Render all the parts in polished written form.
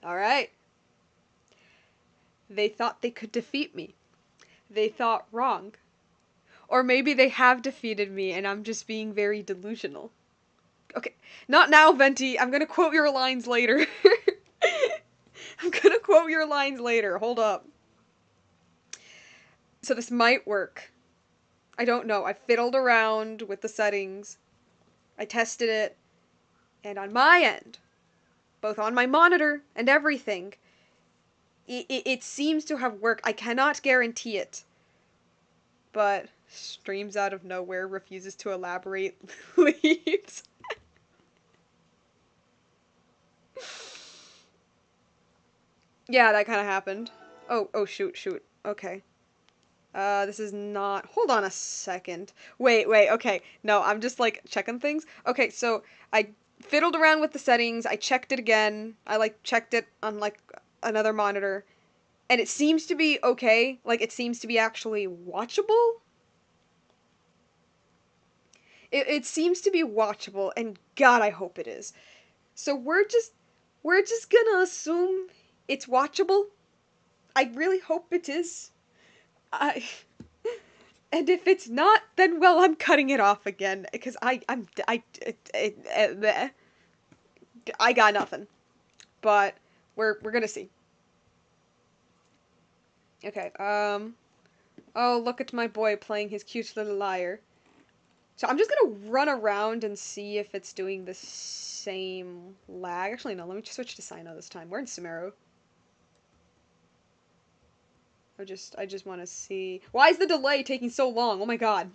Alright. They thought they could defeat me. They thought wrong. Or maybe they have defeated me and I'm just being very delusional. Okay, not now, Venti. I'm gonna quote your lines later. I'm gonna quote your lines later. Hold up. So this might work. I don't know. I fiddled around with the settings. I tested it. And on my end, both on my monitor and everything, it seems to have worked. I cannot guarantee it. But streams out of nowhere, refuses to elaborate, leaves. Yeah, that kind of happened. Oh, shoot. Okay. This is not. Hold on a second. Wait, okay. No, I'm just like checking things. Okay, so I fiddled around with the settings. I checked it again. I like checked it on like another monitor. And it seems to be okay. Like, it seems to be actually watchable. It seems to be watchable, and God, I hope it is. So we're just gonna assume it's watchable. I really hope it is. I And if it's not, then well, I'm cutting it off again because I got nothing. But we're gonna see. Okay. Oh, look at my boy playing his cute little lyre. So I'm just gonna run around and see if it's doing the same lag. Actually, no. Let me just switch to Sino this time. We're in Sumeru. I just want to see. Why is the delay taking so long? Oh my god.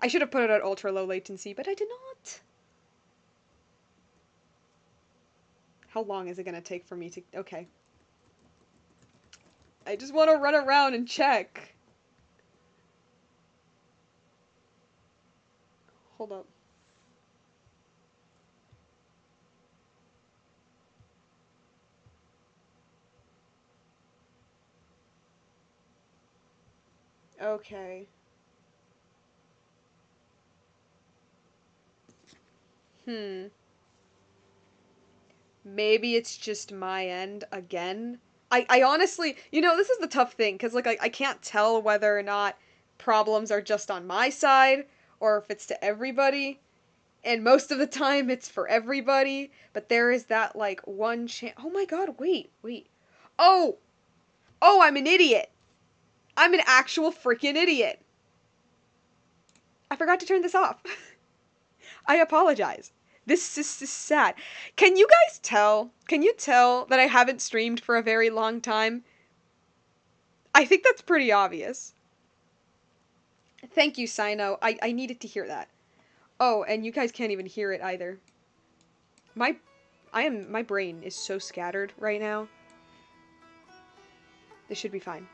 I should have put it at ultra low latency, but I did not. How long is it gonna take for me to... Okay. I just want to run around and check. Hold up. Okay. Hmm. Maybe it's just my end again. I honestly, this is the tough thing, because, like, I can't tell whether or not problems are just on my side, or if it's to everybody. And most of the time, it's for everybody. But there is that, like, one chance. Oh my god, wait. Oh! Oh, I'm an idiot! I'm an actual freaking idiot! I forgot to turn this off. I apologize. This is sad. Can you guys tell? Can you tell that I haven't streamed for a very long time? I think that's pretty obvious. Thank you, Sino. I needed to hear that. Oh, and you guys can't even hear it either. My brain is so scattered right now. This should be fine.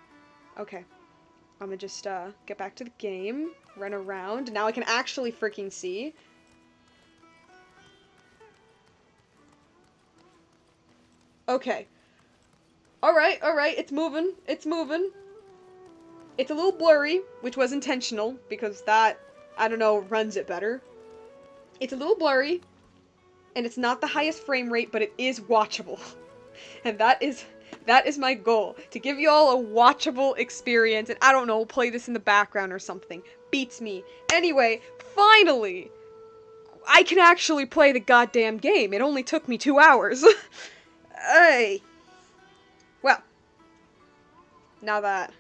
Okay. I'm gonna just, get back to the game. Run around. Now I can actually freaking see. Okay. Alright, it's moving. It's moving. It's a little blurry, which was intentional, because that, I don't know, runs it better. It's a little blurry, and it's not the highest frame rate, but it is watchable. And that is my goal, to give you all a watchable experience, and I don't know, play this in the background or something. Beats me. Anyway, finally, I can actually play the goddamn game. It only took me 2 hours. Hey. Well, now that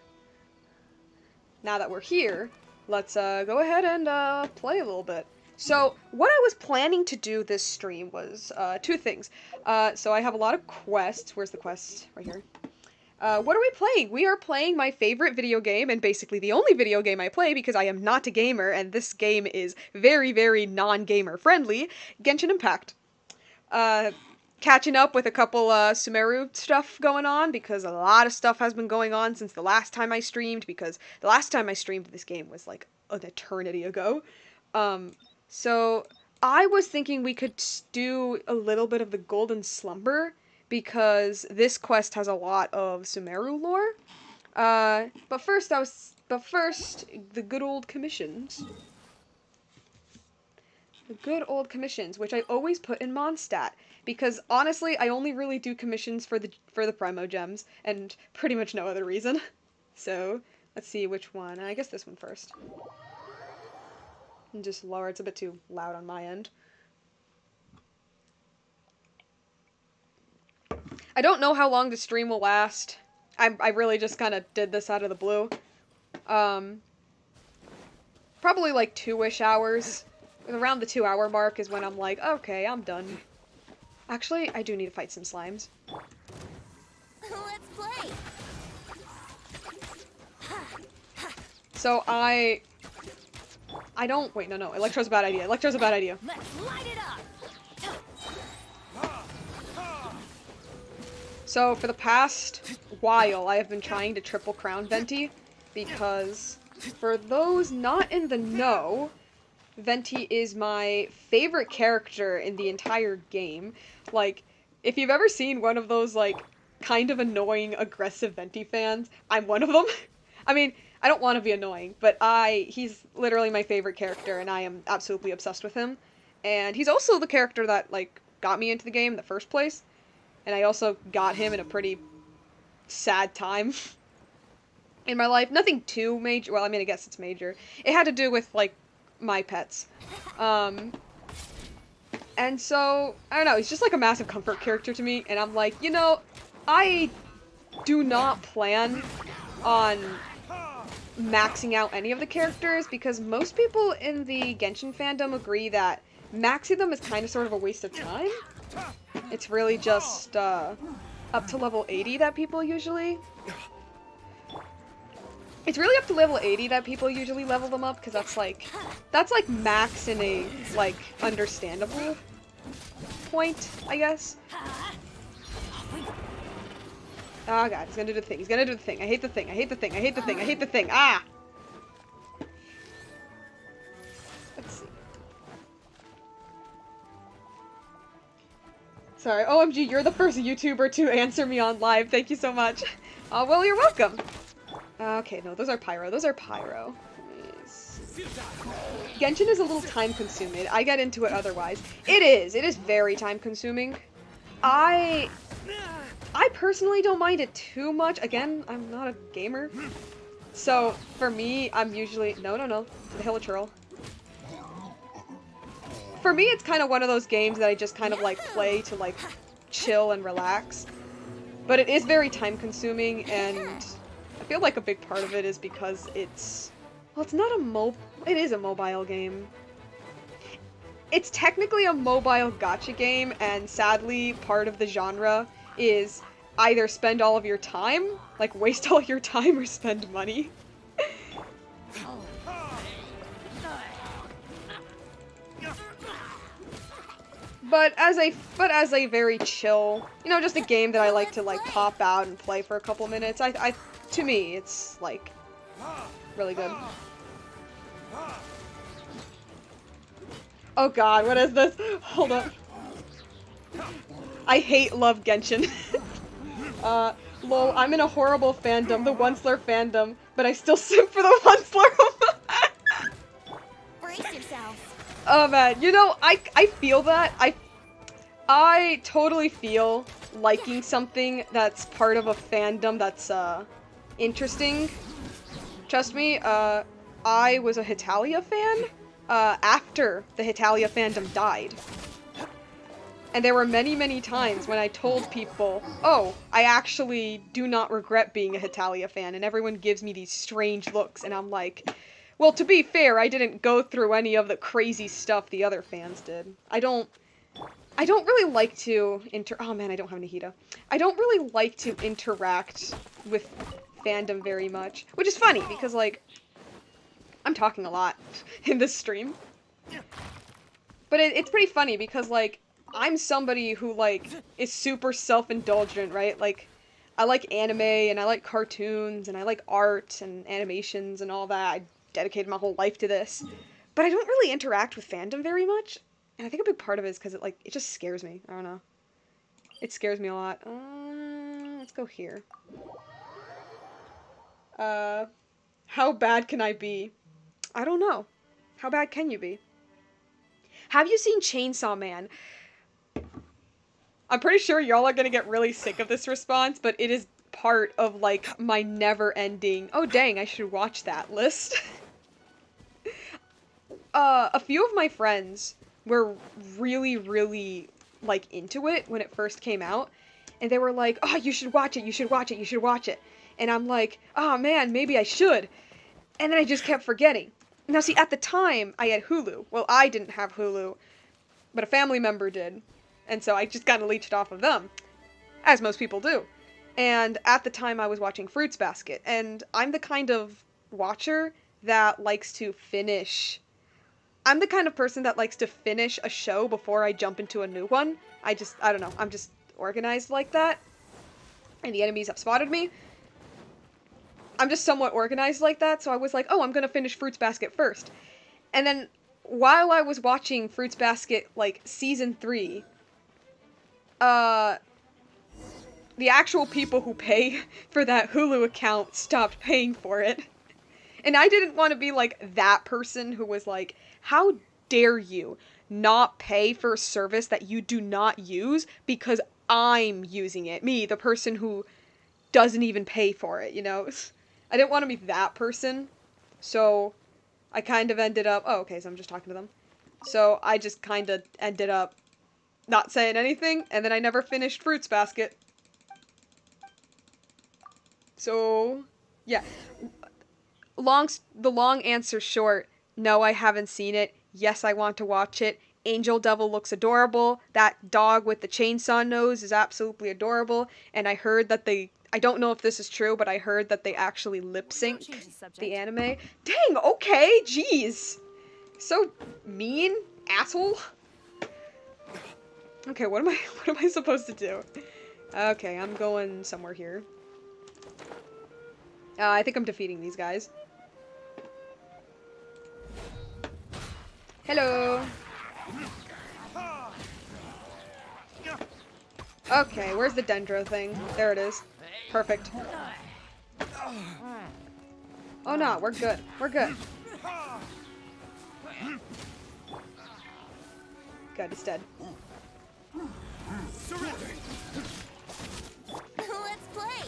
we're here, let's go ahead and play a little bit. So, what I was planning to do this stream was two things. So I have a lot of quests. Where's the quest? Right here. What are we playing? We are playing my favorite video game, and basically the only video game I play because I am not a gamer, and this game is very, very non-gamer friendly, Genshin Impact. Catching up with a couple Sumeru stuff going on, because a lot of stuff has been going on since the last time I streamed, because the last time I streamed this game was like an eternity ago. So I was thinking we could do a little bit of the Golden Slumber, because this quest has a lot of Sumeru lore. But first, the good old commissions. The good old commissions, which I always put in Mondstadt. because honestly, I only really do commissions for the Primo Gems, and pretty much no other reason. So, let's see which one. I guess this one first. And just lower, it's a bit too loud on my end. I don't know how long the stream will last. I really just kind of did this out of the blue. Probably like 2-ish hours. Around the 2-hour mark is when I'm like, okay, I'm done. Actually, I do need to fight some slimes. Let's play. So I don't, wait, no, Electro's a bad idea. Electro's a bad idea. Let's light it up. So for the past while, I have been trying to triple crown Venti, because for those not in the know, Venti is my favorite character in the entire game. Like, if you've ever seen one of those, like, kind of annoying, aggressive Venti fans, I'm one of them. I mean, I don't want to be annoying, but he's literally my favorite character, and I am absolutely obsessed with him. And he's also the character that, like, got me into the game in the first place. And I also got him in a pretty sad time in my life. Nothing too major. Well, I mean, I guess it's major. It had to do with, like, my pets. And so, I don't know, he's just like a massive comfort character to me, and I'm like, you know, I do not plan on maxing out any of the characters, because most people in the Genshin fandom agree that maxing them is kind of sort of a waste of time. It's really just, up to level 80 that people usually... It's really up to level 80 that people usually level them up, because that's like max in a, like, understandable point, I guess. Oh god, he's gonna do the thing, he's gonna do the thing. I hate the thing, I hate the thing, I hate the thing, I hate the thing, ah! Let's see. Sorry, OMG, you're the first YouTuber to answer me on live, thank you so much. Oh, well, you're welcome. Okay, no, those are Pyro. Those are Pyro. Genshin is a little time-consuming. I get into it otherwise. It is. It is very time-consuming. I personally don't mind it too much. Again, I'm not a gamer. So, for me, I'm usually... No. To the hill of Churl. For me, it's kind of one of those games that I just kind of, like, play to, like, chill and relax. But it is very time-consuming, and... I feel like a big part of it is because it's... Well, it's not a it is a mobile game. It's technically a mobile gacha game, and sadly, part of the genre is either spend all of your time, like waste all your time, or spend money. But as a very chill, you know, just a game that I like to, like, pop out and play for a couple minutes, to me, it's, like, really good. Oh god, what is this? Hold up. I love Genshin. Lol, I'm in a horrible fandom, the Onceler fandom, but I still simp for the Onceler. Brace yourself. Oh man, you know, I feel that. I totally feel liking something that's part of a fandom that's, interesting. Trust me, I was a Hitalia fan, after the Hitalia fandom died. And there were many, many times when I told people, oh, I actually do not regret being a Hitalia fan, and everyone gives me these strange looks, and I'm like, well, to be fair, I didn't go through any of the crazy stuff the other fans did. I don't really like to oh man, I don't have Nahida. I don't really like to interact with fandom very much, which is funny, because, like, I'm talking a lot in this stream. But it's pretty funny, because, like, I'm somebody who, like, is super self-indulgent, right? Like, I like anime, and I like cartoons, and I like art, and animations, and all that. I dedicated my whole life to this. But I don't really interact with fandom very much. And I think a big part of it is because it just scares me. I don't know. It scares me a lot. Let's go here. How bad can I be? I don't know. How bad can you be? Have you seen Chainsaw Man? I'm pretty sure y'all are gonna get really sick of this response, but it is part of, like, my never-ending, oh dang, I should watch that list. A few of my friends were really, really, like, into it when it first came out, and they were like, oh, you should watch it, you should watch it, you should watch it. And I'm like, oh man, maybe I should. And then I just kept forgetting. Now see, at the time, I had Hulu. Well, I didn't have Hulu, but a family member did. And so I just kind of leached off of them, as most people do. And at the time, I was watching Fruits Basket, and I'm the kind of watcher that likes to finish. I'm the kind of person that likes to finish a show before I jump into a new one. I don't know, I'm just organized like that. And the enemies have spotted me. I'm just somewhat organized like that, so I was like, oh, I'm gonna finish Fruits Basket first. And then, while I was watching Fruits Basket, like, Season 3, the actual people who pay for that Hulu account stopped paying for it. And I didn't want to be, like, that person who was like, how dare you not pay for a service that you do not use because I'm using it. Me, the person who doesn't even pay for it, you know? I didn't want to be that person, so I kind of ended up... Oh, okay, so I'm just talking to them. So I just kind of ended up not saying anything, and then I never finished Fruits Basket. So, yeah. The long answer short, no, I haven't seen it. Yes, I want to watch it. Angel Devil looks adorable. That dog with the chainsaw nose is absolutely adorable. And I heard that I don't know if this is true, but I heard that they actually lip sync the anime. Dang, okay, jeez. So mean, asshole. Okay, what am I supposed to do? Okay, I'm going somewhere here. I think I'm defeating these guys. Hello. Okay, where's the dendro thing? There it is. Perfect. Oh no, we're good. We're good. Good, it's dead. Let's play.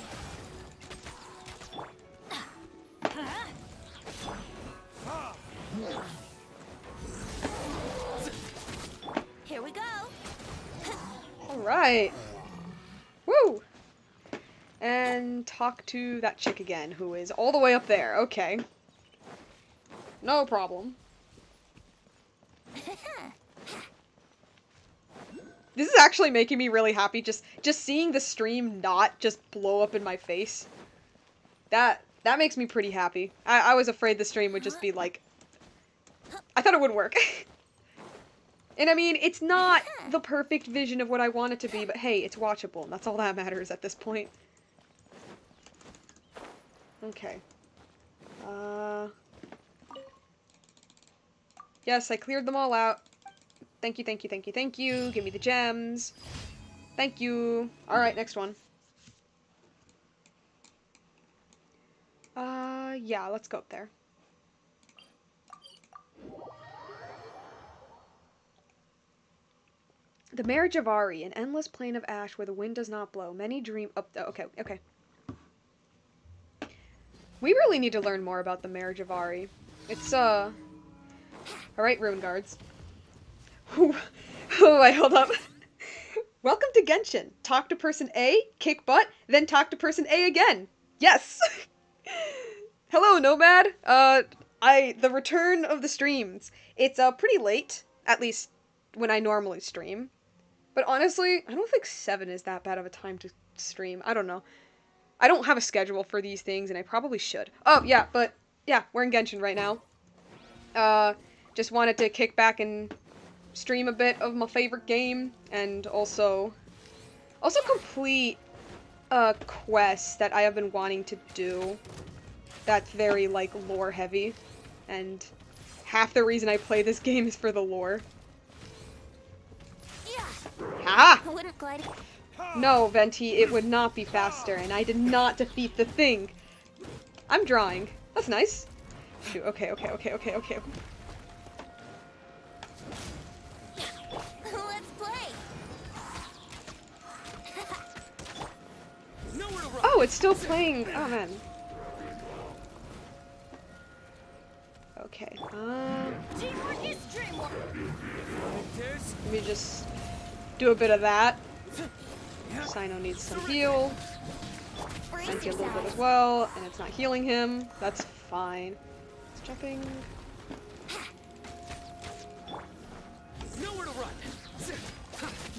Here we go. Alright. Woo! And talk to that chick again, who is all the way up there. Okay. No problem. This is actually making me really happy, just seeing the stream not just blow up in my face. That makes me pretty happy. I was afraid the stream would just be like... I thought it wouldn't work. And I mean, it's not the perfect vision of what I want it to be, but hey, it's watchable, and that's all that matters at this point. Okay. Yes, I cleared them all out. Thank you, thank you, thank you, thank you. Give me the gems. Thank you. Alright, next one. Yeah, let's go up there. The Marriage of Ari, an endless plain of ash where the wind does not blow. Many dream... Oh, okay, okay. We really need to learn more about the Marriage of Ari. It's, Alright, Ruin Guards. Oh, wait, hold up. Welcome to Genshin. Talk to person A, kick butt, then talk to person A again. Yes! Hello, Nomad. The return of the streams. It's, pretty late, at least when I normally stream. But honestly, I don't think 7 is that bad of a time to stream. I don't know. I don't have a schedule for these things, and I probably should. Oh, yeah, but, yeah, we're in Genshin right now. Just wanted to kick back and stream a bit of my favorite game, and also complete a quest that I have been wanting to do that's very, like, lore-heavy, and half the reason I play this game is for the lore. Ha! No, Venti, it would not be faster, and I did not defeat the thing. I'm drawing. That's nice. Shoot, okay. Let's play. Oh, it's still playing. Oh, man. Okay. Teamwork is dreamwork. Let me just do a bit of that. Sino needs some heal. Brace Venti a little bit as yourself. well, and it's not healing him. That's fine. It's jumping. Nowhere to run.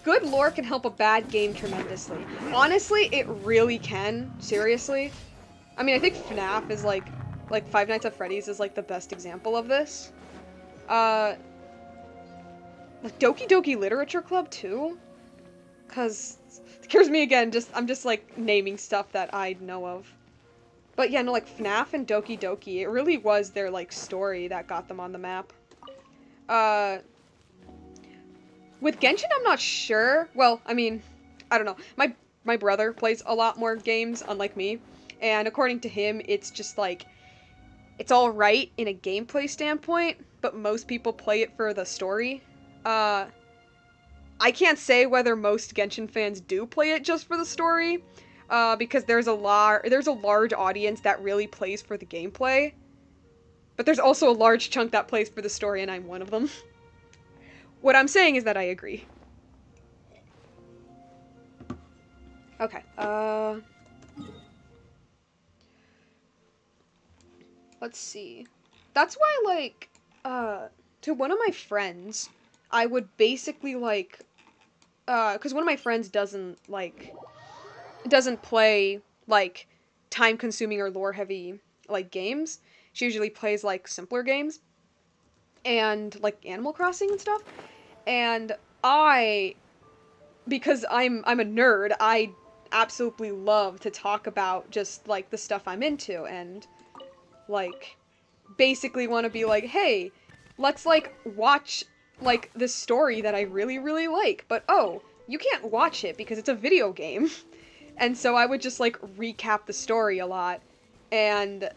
Good lore can help a bad game tremendously. Honestly, it really can. Seriously. I mean, I think FNAF is like Five Nights at Freddy's is like the best example of this. Like Doki Doki Literature Club too. Cause here's me again, I'm just like naming stuff that I know of. But yeah, no, like FNAF and Doki Doki, it really was their like story that got them on the map. With Genshin, I'm not sure. Well, I mean, I don't know. My brother plays a lot more games, unlike me, and according to him, it's just like it's all right in a gameplay standpoint, but most people play it for the story. I can't say whether most Genshin fans do play it just for the story, because there's a large audience that really plays for the gameplay, but there's also a large chunk that plays for the story, and I'm one of them. What I'm saying is that I agree. Okay, let's see. That's why, like, to one of my friends, I would basically, like, because one of my friends doesn't play, like, time-consuming or lore-heavy, like, games. She usually plays, like, simpler games. And, like, Animal Crossing and stuff. And because I'm a nerd, I absolutely love to talk about just, like, the stuff I'm into, and, like, basically want to be like, hey, let's, like, watch, like, this story that I really, really like, but, oh, you can't watch it because it's a video game. And so I would just, like, recap the story a lot, and,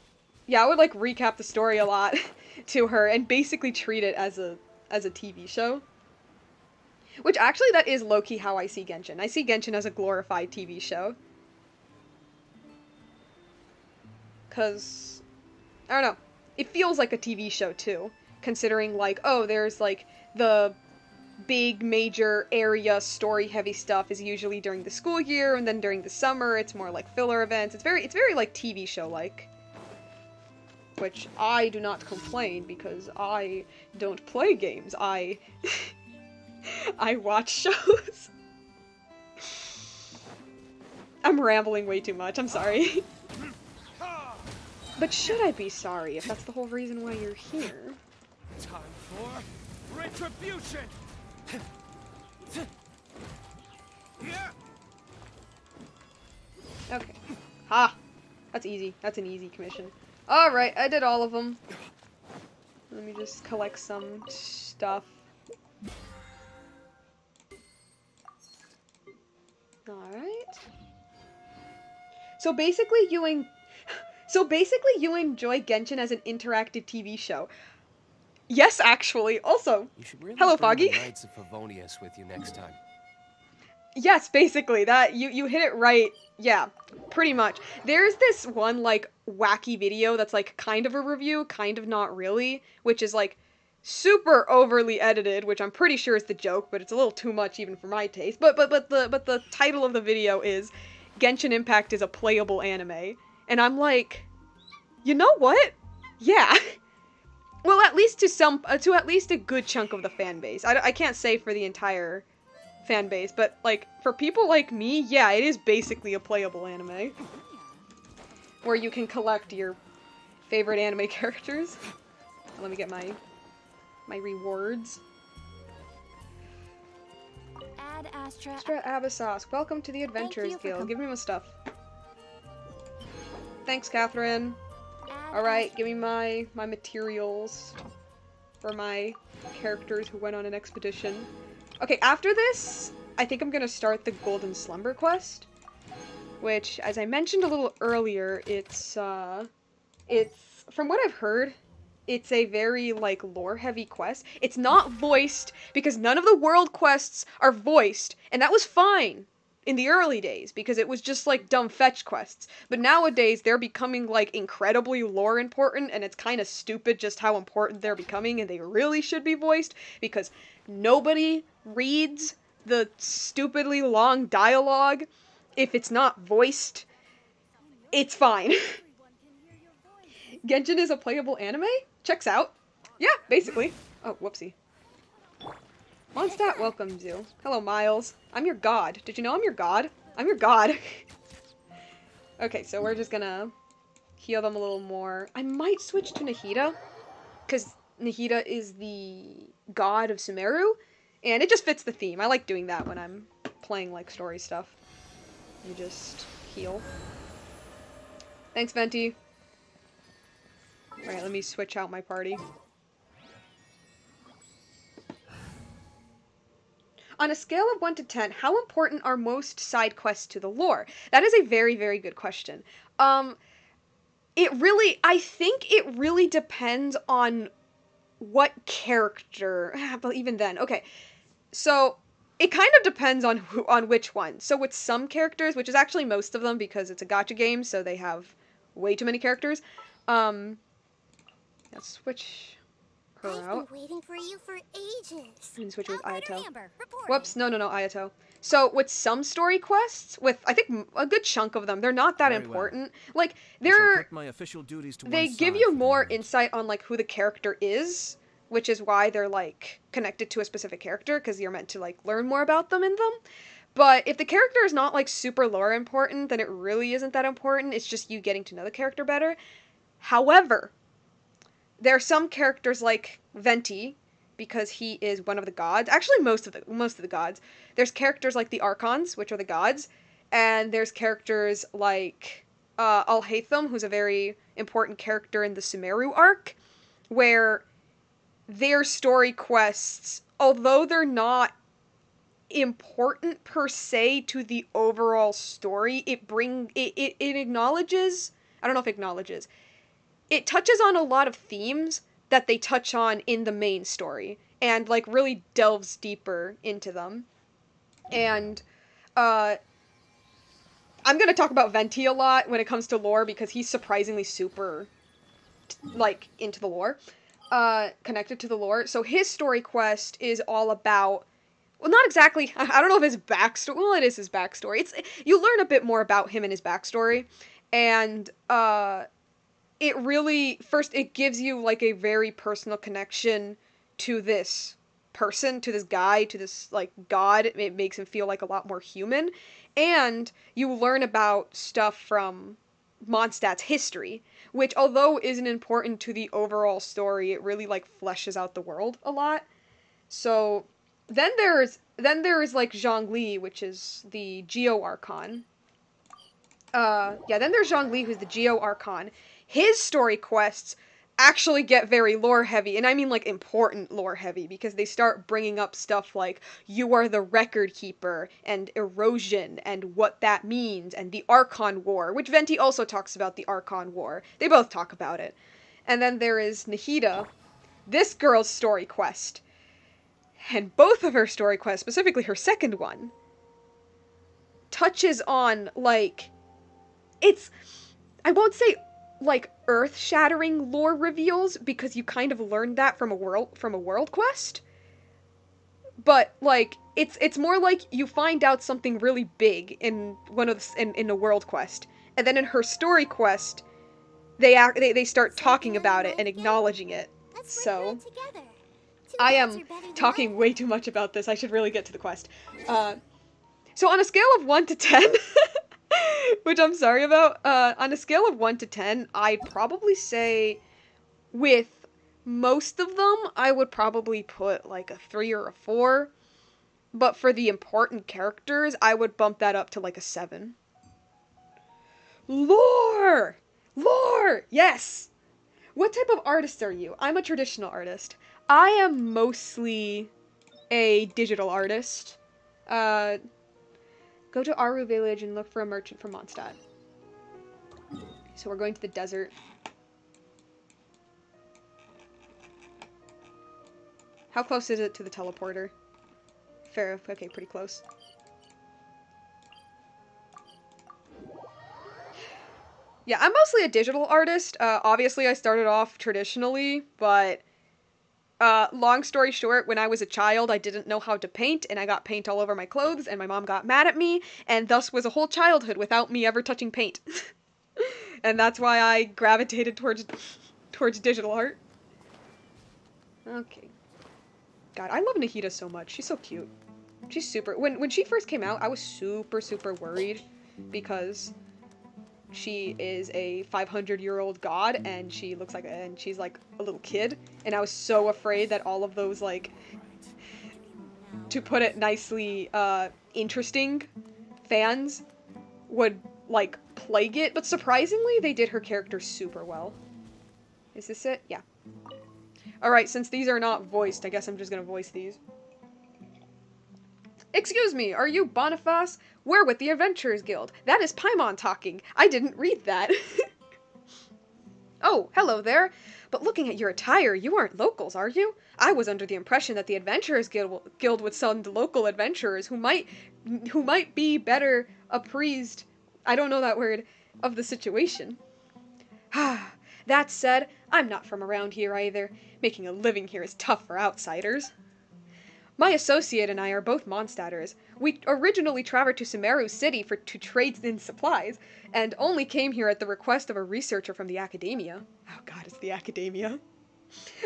yeah, I would, like, recap the story a lot to her, and basically treat it as a TV show. Which, actually, that is low-key how I see Genshin. I see Genshin as a glorified TV show. Because, I don't know, it feels like a TV show, too. Considering, like, oh, there's, like, the big, major area, story-heavy stuff is usually during the school year, and then during the summer, it's more like filler events. It's very, like, TV show-like. Which I do not complain, because I don't play games. I watch shows. I'm rambling way too much, I'm sorry. But should I be sorry if that's the whole reason why you're here? Time for retribution. Okay. Ha! That's easy. That's an easy commission. Alright, I did all of them. Let me just collect some stuff. Alright. So basically you enjoy Genshin as an interactive TV show. Yes, actually. Also, You should really hello, bring Foggy. the Knights of Favonius with you next time. Yes, basically. That you hit it right. Yeah, pretty much. There's this one, like, wacky video that's, like, kind of a review, kind of not really, which is, like, super overly edited, which I'm pretty sure is the joke, but it's a little too much even for my taste. But the title of the video is Genshin Impact is a playable anime. And I'm like, you know what? Yeah. Well, at least to at least a good chunk of the fan base. I can't say for the entire fan base, but, like, for people like me, yeah, it is basically a playable anime. Where you can collect your favorite anime characters. Let me get my rewards. Add Astra. Astra Abyssos, welcome to the Adventurers you for Guild. com- Give me my stuff. Thanks, Catherine. Add Alright, give me my materials for my characters who went on an expedition. Okay, after this, I think I'm gonna start the Golden Slumber quest, which, as I mentioned a little earlier, it's, from what I've heard, it's a very, like, lore-heavy quest. It's not voiced, because none of the world quests are voiced, and that was fine. in the early days because it was just like dumb fetch quests. But nowadays they're becoming like incredibly lore important, and it's kind of stupid just how important they're becoming, and they really should be voiced because nobody reads the stupidly long dialogue if it's not voiced. It's fine. Genshin is a playable anime? Checks out. Yeah, basically. Oh, whoopsie. Mondstadt welcomes you. Hello, Miles. I'm your god. Did you know I'm your god? I'm your god. Okay, so we're just gonna heal them a little more. I might switch to Nahida, because Nahida is the god of Sumeru, and it just fits the theme. I like doing that when I'm playing, like, story stuff. You just heal. Thanks, Venti. Alright, let me switch out my party. On a scale of 1 to 10, how important are most side quests to the lore? That is a very, very good question. I think it really depends on what character, but even then, okay. So, it kind of depends on on which one. So with some characters, which is actually most of them because it's a gacha game, so they have way too many characters, let's switch her I've out. been waiting for you for ages. And switch with Ayato. Amber, reporting. Whoops, no, Ayato. So, with some story quests, with, I think, a good chunk of them, they're not that Very important. Like, I shall they're, put my official duties to they one give side you for the more moment. insight on, like, who the character is, which is why they're, like, connected to a specific character, because you're meant to, like, learn more about them in them. But if the character is not, like, super lore important, then it really isn't that important. It's just you getting to know the character better. However, there are some characters like Venti, because he is one of the gods. Actually, most of the gods. There's characters like the Archons, which are the gods, and there's characters like Alhaitham, who's a very important character in the Sumeru arc, where their story quests, although they're not important per se to the overall story, it acknowledges. I don't know if acknowledges, it touches on a lot of themes that they touch on in the main story and like really delves deeper into them. And uh I'm going to talk about Venti a lot when it comes to lore because he's surprisingly super like into the lore, connected to the lore. So his story quest is all about, well, not exactly, I don't know if his backstory, well, it is his backstory. It's, you learn a bit more about him and his backstory, and it really, first it gives you like a very personal connection to this person, to this guy, to this like god. It makes him feel like a lot more human, and you learn about stuff from Mondstadt's history, which although isn't important to the overall story, it really like fleshes out the world a lot. So then there's like Zhongli, which is the Geo Archon. Yeah, then there's Zhongli, who's the Geo Archon. His story quests actually get very lore heavy, and I mean like important lore heavy, because they start bringing up stuff like you are the record keeper and erosion and what that means, and the Archon War, which Venti also talks about the Archon War. They both talk about it. And then there is Nahida, this girl's story quest. And both of her story quests, specifically her second one, touches on like, it's, I won't say like earth-shattering lore reveals because you kind of learned that from a world quest. But like it's more like you find out something really big in one of the, in a world quest, and then in her story quest they start talking about it and acknowledging it. So I am talking way too much about this. I should really get to the quest. So on a scale of 1 to 10, which I'm sorry about, on a scale of 1 to 10, I'd probably say with most of them, I would probably put like a 3 or a 4. But for the important characters, I would bump that up to like a 7. Lore! Lore! Yes! What type of artist are you? I'm a traditional artist. I am mostly a digital artist. Go to Aru Village and look for a merchant from Mondstadt. So we're going to the desert. How close is it to the teleporter? Fair, okay, pretty close. Yeah, I'm mostly a digital artist. Obviously, I started off traditionally, but long story short, when I was a child, I didn't know how to paint, and I got paint all over my clothes, and my mom got mad at me, and thus was a whole childhood without me ever touching paint. And that's why I gravitated towards digital art. Okay. God, I love Nahida so much. She's so cute. She's super. When she first came out, I was super worried because she is a 500-year-old god and she's like a little kid, and I was so afraid that all of those, like, to put it nicely, interesting fans would, like, plague it, but surprisingly they did her character super well. Is this it? Yeah. Alright, since these are not voiced, I guess I'm just gonna voice these. Excuse me, are you Boniface? We're with the Adventurers Guild. That is Paimon talking. I didn't read that. Oh, hello there. But looking at your attire, you aren't locals, are you? I was under the impression that the Guild would send local adventurers who might be better appraised, I don't know that word, of the situation. That said, I'm not from around here either. Making a living here is tough for outsiders. My associate and I are both Mondstadters. We originally traveled to Sumeru City to trade in supplies, and only came here at the request of a researcher from the academia. Oh god, it's the academia.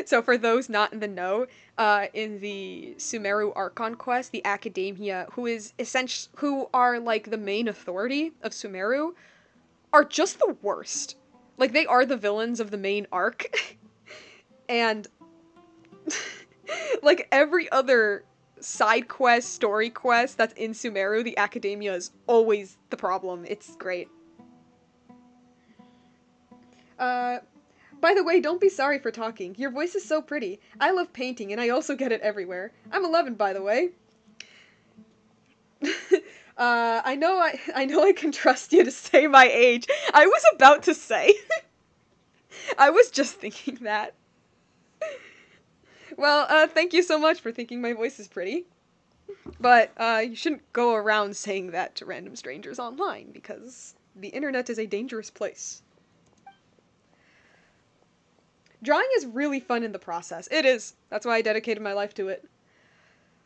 So for those not in the know, in the Sumeru Archon quest, the academia, who are like the main authority of Sumeru, are just the worst. Like, they are the villains of the main arc. And like every other side quest, story quest that's in Sumeru, the academia is always the problem. It's great. By the way, don't be sorry for talking. Your voice is so pretty. I love painting, and I also get it everywhere. I'm 11, by the way. I know I can trust you to say my age. I was about to say. I was just thinking that. Well, thank you so much for thinking my voice is pretty. But, you shouldn't go around saying that to random strangers online, because the internet is a dangerous place. Drawing is really fun in the process. It is. That's why I dedicated my life to it.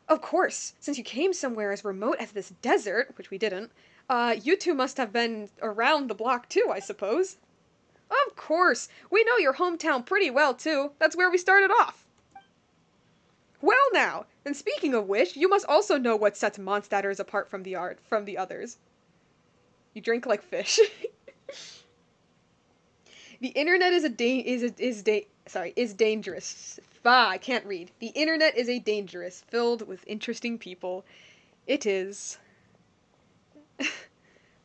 Of course, since you came somewhere as remote as this desert, which we didn't, you two must have been around the block too, I suppose. Of course! We know your hometown pretty well, too. That's where we started off. Well now, and speaking of which, you must also know what sets Mondstadters apart from the others. You drink like fish. The internet is dangerous. I can't read. The internet is filled with interesting people. It is.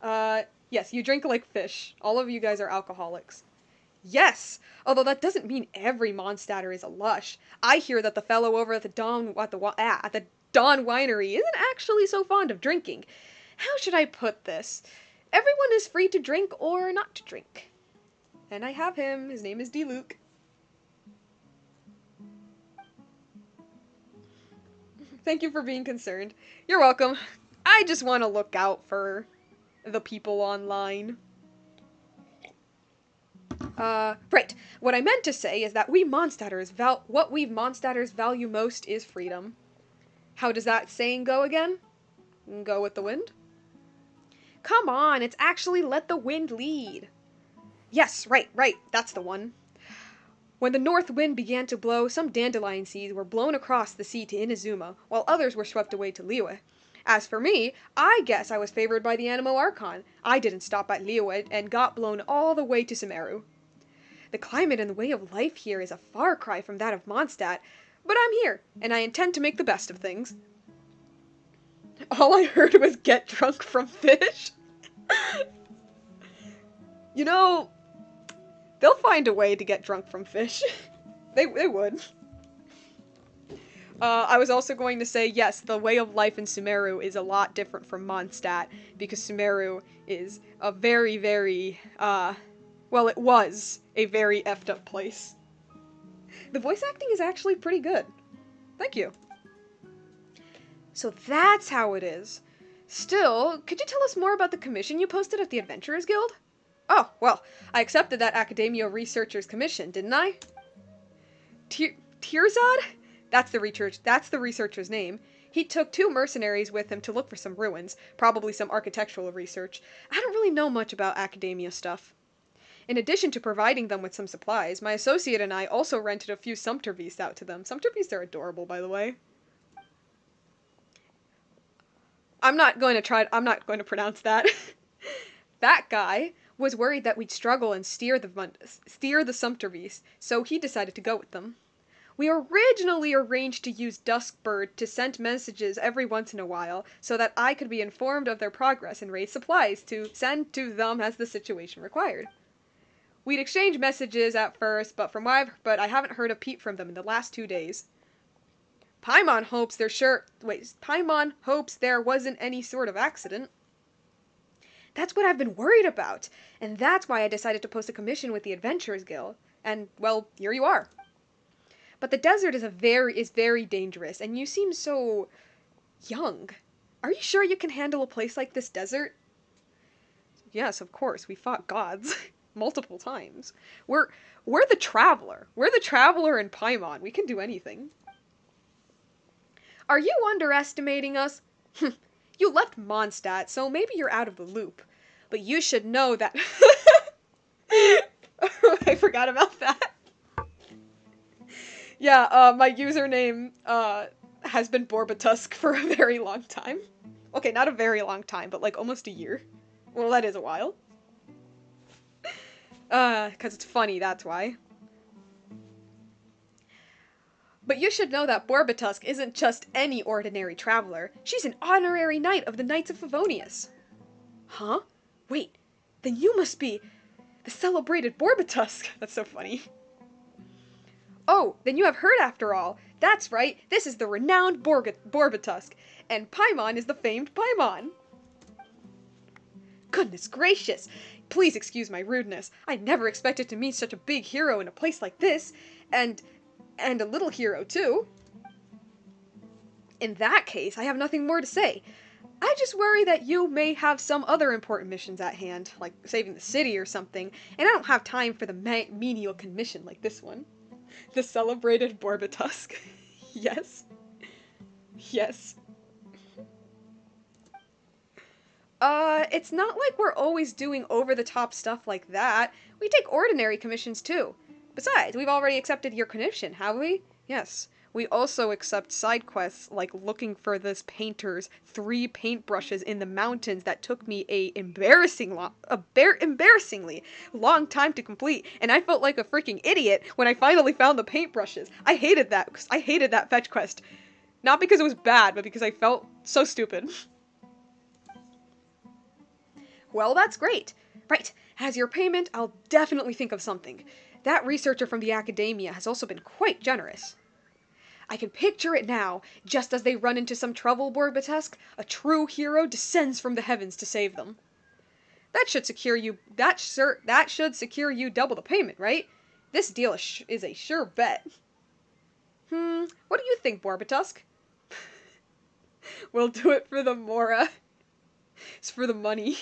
Yes, you drink like fish. All of you guys are alcoholics. Yes, although that doesn't mean every Mondstadter is a lush. I hear that the fellow over at the Dawn Winery isn't actually so fond of drinking. How should I put this? Everyone is free to drink or not to drink. And I have him. His name is D. Luke. Thank you for being concerned. You're welcome. I just want to look out for the people online. Right. What I meant to say is that what we Mondstadters value most is freedom. How does that saying go again? Go with the wind? Come on, it's actually let the wind lead. Yes, right, that's the one. When the north wind began to blow, some dandelion seeds were blown across the sea to Inazuma, while others were swept away to Liyue. As for me, I guess I was favored by the Animo Archon. I didn't stop at Liyue and got blown all the way to Sumeru. The climate and the way of life here is a far cry from that of Mondstadt, but I'm here, and I intend to make the best of things. All I heard was get drunk from fish. You know, they'll find a way to get drunk from fish. They would. I was also going to say, yes, the way of life in Sumeru is a lot different from Mondstadt, because Sumeru is a very, very, well, it was a very effed up place. The voice acting is actually pretty good. Thank you. So that's how it is. Still, could you tell us more about the commission you posted at the Adventurers Guild? Oh, well, I accepted that Academia Researcher's commission, didn't I? Tirzad? That's the researcher's name. He took 2 mercenaries with him to look for some ruins, probably some architectural research. I don't really know much about academia stuff. In addition to providing them with some supplies, my associate and I also rented a few Sumpter beasts out to them. Sumpter beasts are adorable, by the way. I'm not going to pronounce that. That guy was worried that we'd struggle and steer the Sumpter beasts, so he decided to go with them. We originally arranged to use Duskbird to send messages every once in a while so that I could be informed of their progress and raise supplies to send to them as the situation required. We'd exchange messages at first, but I haven't heard a peep from them in the last 2 days. Paimon hopes there wasn't any sort of accident. That's what I've been worried about, and that's why I decided to post a commission with the Adventurers Guild. And, well, here you are. But the desert is very dangerous, and you seem so young. Are you sure you can handle a place like this desert? Yes, of course. We fought gods multiple times. We're the traveler. We're the traveler in Paimon. We can do anything. Are you underestimating us? You left Mondstadt, so maybe you're out of the loop. But you should know that... I forgot about that. Yeah, my username, has been Borbatusk for a very long time. Okay, not a very long time, but like almost a year. Well, that is a while. 'Cause it's funny, that's why. But you should know that Borbatusk isn't just any ordinary traveler. She's an honorary knight of the Knights of Favonius. Huh? Wait, then you must be the celebrated Borbatusk. That's so funny. Oh, then you have heard after all. That's right, this is the renowned Borbatusk, and Paimon is the famed Paimon. Goodness gracious! Please excuse my rudeness. I never expected to meet such a big hero in a place like this, and a little hero, too. In that case, I have nothing more to say. I just worry that you may have some other important missions at hand, like saving the city or something, and I don't have time for the menial commission like this one. The celebrated Borbatusk. Yes. Yes. It's not like we're always doing over-the-top stuff like that. We take ordinary commissions, too. Besides, we've already accepted your commission, have we? Yes. We also accept side quests, like looking for this painter's 3 paintbrushes in the mountains that took me a embarrassingly long time to complete, and I felt like a freaking idiot when I finally found the paintbrushes. I hated that fetch quest. Not because it was bad, but because I felt so stupid. Well, that's great. Right, as your payment, I'll definitely think of something. That researcher from the academia has also been quite generous. I can picture it now. Just as they run into some trouble, Borbatusk, a true hero descends from the heavens to save them. That should secure you double the payment, right? This deal is a sure bet. What do you think, Borbatusk? We'll do it for the Mora. It's for the money.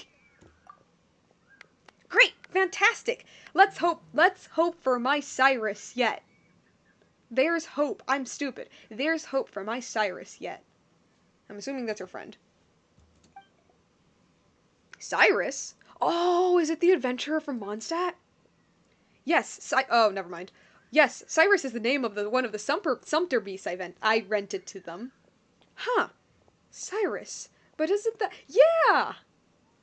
Great! Fantastic! Let's hope for my Cyrus yet. There's hope. I'm stupid. There's hope for my Cyrus yet. I'm assuming that's her friend. Cyrus? Oh, is it the adventurer from Mondstadt? Yes, oh, never mind. Yes, Cyrus is the name of one of the Sumpter beasts I rented to them. Huh. Cyrus. But isn't that... Yeah!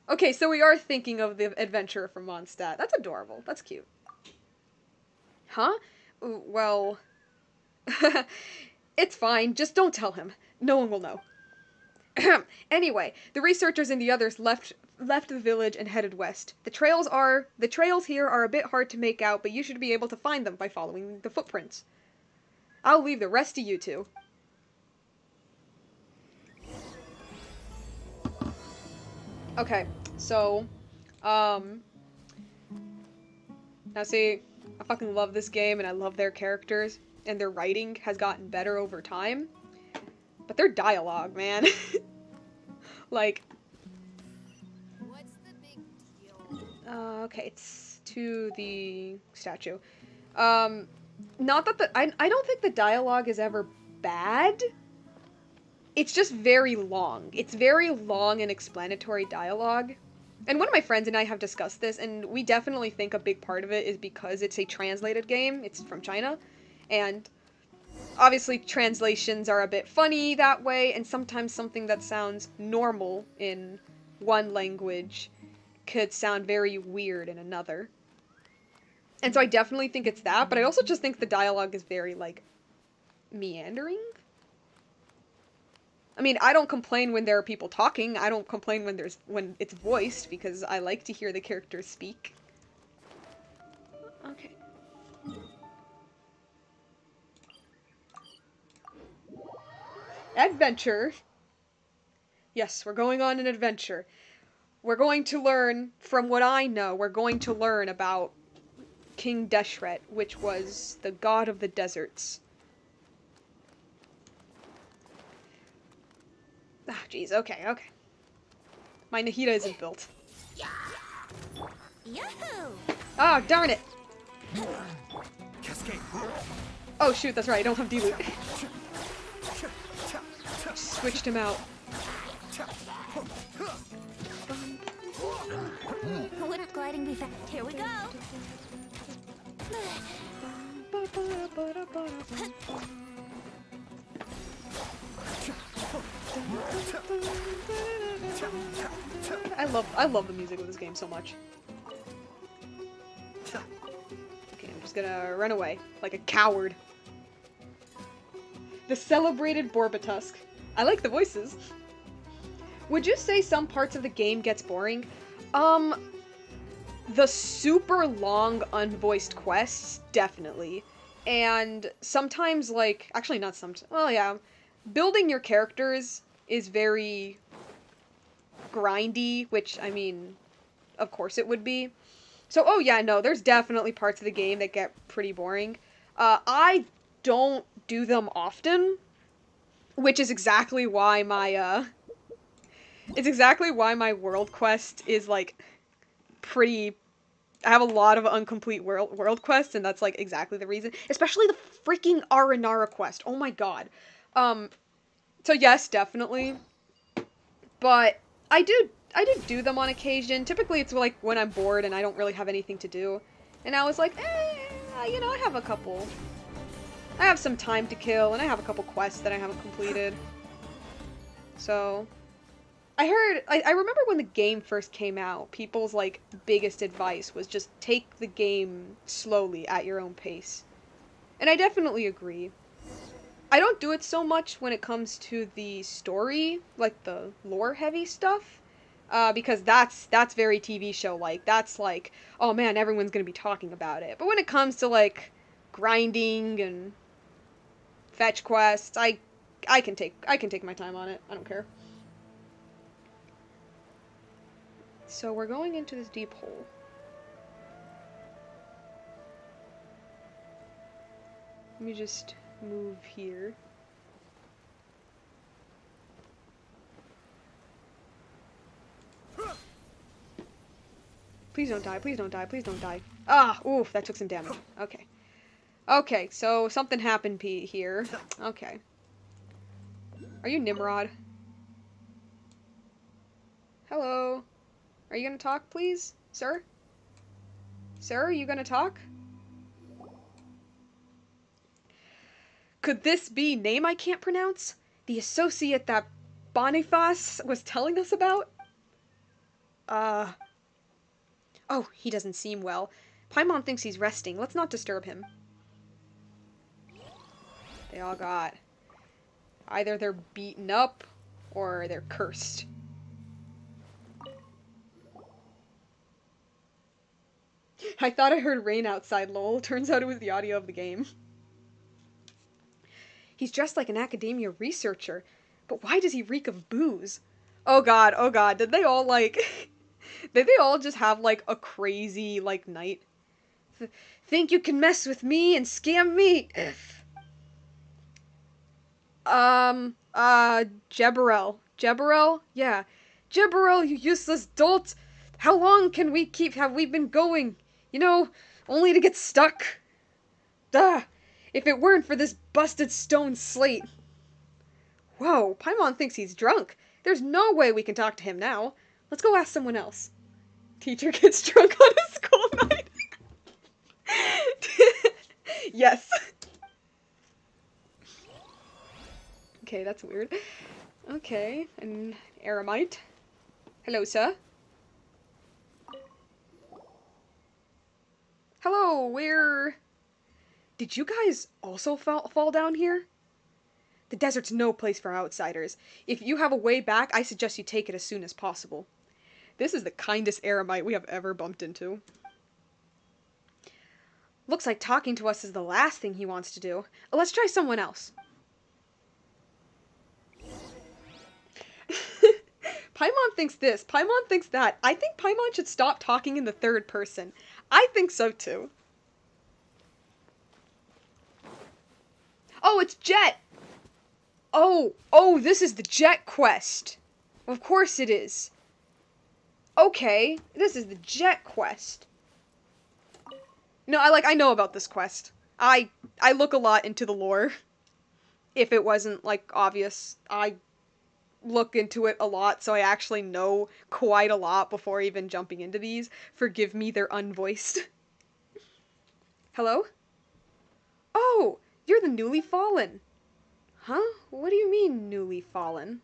Okay, so we are thinking of the adventurer from Mondstadt. That's adorable. That's cute. Huh? Well... It's fine. Just don't tell him. No one will know. Anyway, the researchers and the others left the village and headed west. The trails here are a bit hard to make out, but you should be able to find them by following the footprints. I'll leave the rest to you two. Okay, so, now see, I fucking love this game and I love their characters, and their writing has gotten better over time, but their dialogue, man, like, What's the big deal? Okay, it's to the statue. Not that I don't think the dialogue is ever bad. It's just very long. It's very long and explanatory dialogue. And one of my friends and I have discussed this, and we definitely think a big part of it is because it's a translated game. It's from China. And obviously, translations are a bit funny that way, and sometimes something that sounds normal in one language could sound very weird in another. And so I definitely think it's that, but I also just think the dialogue is very, like, meandering. I mean, I don't complain when there are people talking. I don't complain when it's voiced because I like to hear the characters speak. Okay. Adventure. Yes, we're going on an adventure. We're going to learn, from what I know, we're going to learn about King Deshret, which was the god of the deserts. Ah, jeez, okay, okay. My Nahida isn't built. Yahoo! Oh, darn it! Cascade. Oh shoot, that's right, I don't have D-Loot. Switched him out. Wouldn't gliding be fast? Here we go! I love the music of this game so much. Okay, I'm just gonna run away like a coward. The celebrated Borbatusk. I like the voices. Would you say some parts of the game gets boring? The super long unvoiced quests, definitely. And sometimes, like, actually not sometimes, well, yeah, building your characters is very grindy, which, I mean, of course it would be. So, oh yeah, no, there's definitely parts of the game that get pretty boring. I don't do them often, which is exactly why it's exactly why my world quest is, like, pretty... I have a lot of incomplete world quests, and that's, like, exactly the reason. Especially the freaking Aranara quest. Oh my god. So yes, definitely. But I do do them on occasion. Typically it's, like, when I'm bored and I don't really have anything to do. And I was like, you know, I have some time to kill, and I have a couple quests that I haven't completed. So... I remember when the game first came out, people's, like, biggest advice was just take the game slowly at your own pace. And I definitely agree. I don't do it so much when it comes to the story, like the lore-heavy stuff, because that's very TV show-like. That's like, oh man, everyone's gonna be talking about it. But when it comes to, like, grinding and fetch quests, I can take my time on it. I don't care. So we're going into this deep hole. Let me just move here. Please don't die, please don't die, please don't die. Ah, oof, that took some damage. Okay. Okay, so something happened here. Okay. Are you Nimrod? Hello? Are you gonna talk, please? Sir? Sir, are you gonna talk? Could this be name I can't pronounce? The associate that Boniface was telling us about? Oh, he doesn't seem well. Paimon thinks he's resting. Let's not disturb him. They all got... either they're beaten up, or they're cursed. I thought I heard rain outside, lol. Turns out it was the audio of the game. He's dressed like an academia researcher, but why does he reek of booze? Oh god, oh god, did they all, like... did they all just have, like, a crazy, like, night? Think you can mess with me and scam me? Jeberel. Jeberel? Yeah. Jeberel, you useless dolt! How long have we been going? You know, only to get stuck. Duh! If it weren't for this busted stone slate. Whoa, Paimon thinks he's drunk. There's no way we can talk to him now. Let's go ask someone else. Teacher gets drunk on a school night. Yes. Okay, that's weird. Okay, an eremite. Hello, sir. Hello, where... Did you guys also fall down here? The desert's no place for outsiders. If you have a way back, I suggest you take it as soon as possible. This is the kindest eremite we have ever bumped into. Looks like talking to us is the last thing he wants to do. Let's try someone else. Paimon thinks this. Paimon thinks that. I think Paimon should stop talking in the third person. I think so too. Oh, it's Jet! Oh, this is the Jet quest. Of course it is. Okay, this is the Jet quest. No, I know about this quest. I look a lot into the lore. If it wasn't, like, obvious, I look into it a lot, so I actually know quite a lot before even jumping into these. Forgive me, they're unvoiced. Hello? Oh, you're the newly fallen. Huh? What do you mean, newly fallen?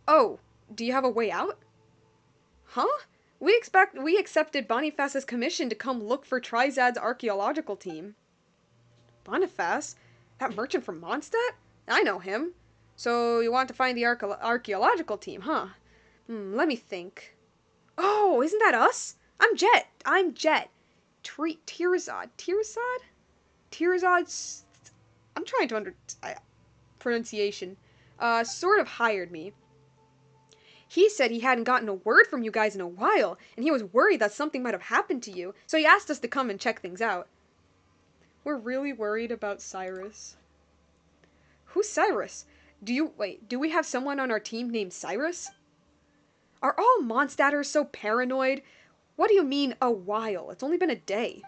Oh, do you have a way out? Huh? We accepted Boniface's commission to come look for Trizad's archaeological team. Boniface? That merchant from Mondstadt? I know him. So you want to find the archaeological team, huh? Let me think. Oh, isn't that us? I'm Jet. Tirzad? Tirzad's... I'm trying to pronunciation. Sort of hired me. He said he hadn't gotten a word from you guys in a while, and he was worried that something might have happened to you, so he asked us to come and check things out. We're really worried about Cyrus. Who's Cyrus? Do we have someone on our team named Cyrus? Are all Mondstadters so paranoid? What do you mean, a while? It's only been a day.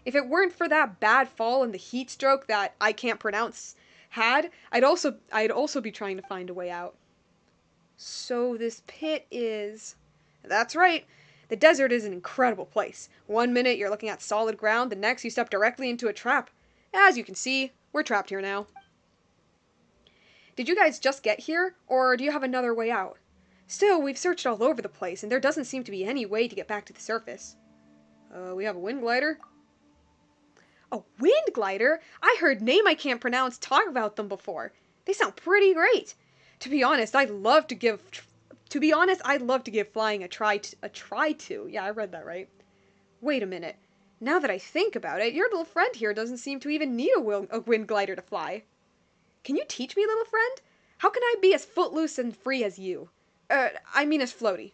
If it weren't for that bad fall and the heat stroke that I can't pronounce I'd also be trying to find a way out. So this pit is... That's right. The desert is an incredible place. One minute you're looking at solid ground, the next you step directly into a trap. As you can see, we're trapped here now. Did you guys just get here, or do you have another way out? Still, we've searched all over the place, and there doesn't seem to be any way to get back to the surface. We have a wind glider. A wind glider? I heard name I can't pronounce talk about them before. They sound pretty great. To be honest, I'd love to give flying a try to. Yeah, I read that right. Wait a minute. Now that I think about it, your little friend here doesn't seem to even need a wind glider to fly. Can you teach me, little friend? How can I be as footloose and free as you? I mean as floaty.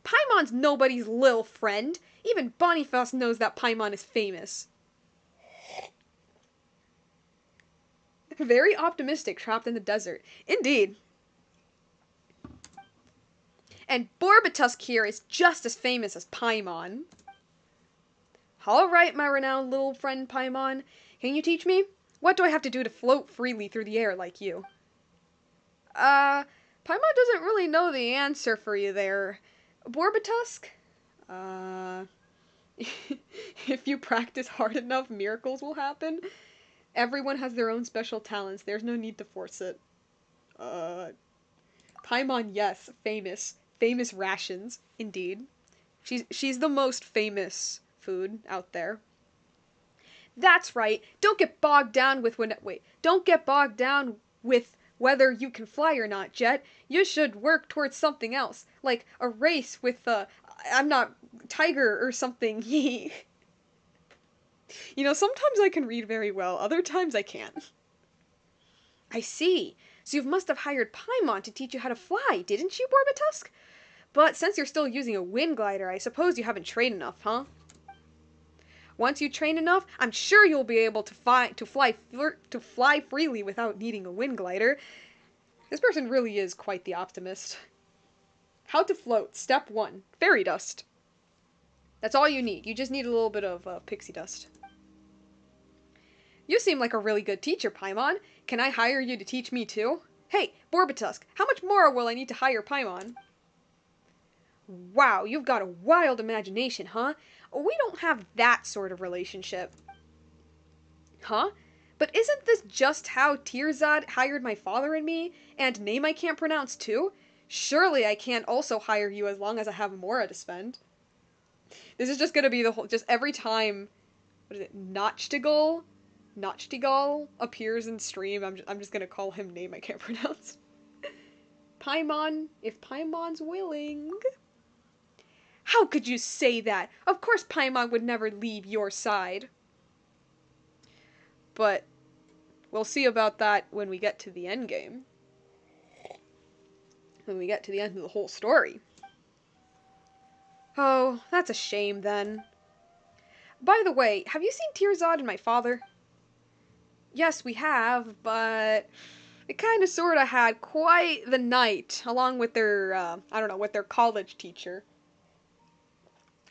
Paimon's nobody's lil friend. Even Boniface knows that Paimon is famous. Very optimistic, trapped in the desert. Indeed. And Borbatusk here is just as famous as Paimon. Alright, my renowned little friend Paimon. Can you teach me? What do I have to do to float freely through the air like you? Paimon doesn't really know the answer for you there. Borbatusk? If you practice hard enough, miracles will happen. Everyone has their own special talents. There's no need to force it. Paimon, yes, famous. Famous rations, indeed. She's the most famous food out there. That's right. Don't get bogged down with whether you can fly or not, Jet. You should work towards something else, like a race with Tiger or something. You know, sometimes I can read very well, other times I can't. I see. So you must have hired Paimon to teach you how to fly, didn't you, Borbatusk? But since you're still using a wind glider, I suppose you haven't trained enough, huh? Once you train enough, I'm sure you'll be able to fly freely without needing a wind glider. This person really is quite the optimist. How to float. Step 1. Fairy dust. That's all you need. You just need a little bit of pixie dust. You seem like a really good teacher, Paimon. Can I hire you to teach me too? Hey, Borbitusk, how much more will I need to hire Paimon? Wow, you've got a wild imagination, huh? We don't have that sort of relationship. Huh? But isn't this just how Tirzad hired my father and me? And name I can't pronounce too? Surely I can't also hire you as long as I have Mora to spend. This is just gonna be the whole, just every time, what is it, Noctigal appears in stream, I'm just gonna call him name I can't pronounce. Paimon, if Paimon's willing. How could you say that? Of course Paimon would never leave your side. But we'll see about that when we get to the end game. When we get to the end of the whole story. Oh, that's a shame then. By the way, have you seen Tirzad and my father? Yes, we have, but they kind of sort of had quite the night, along with their, I don't know, with their college teacher.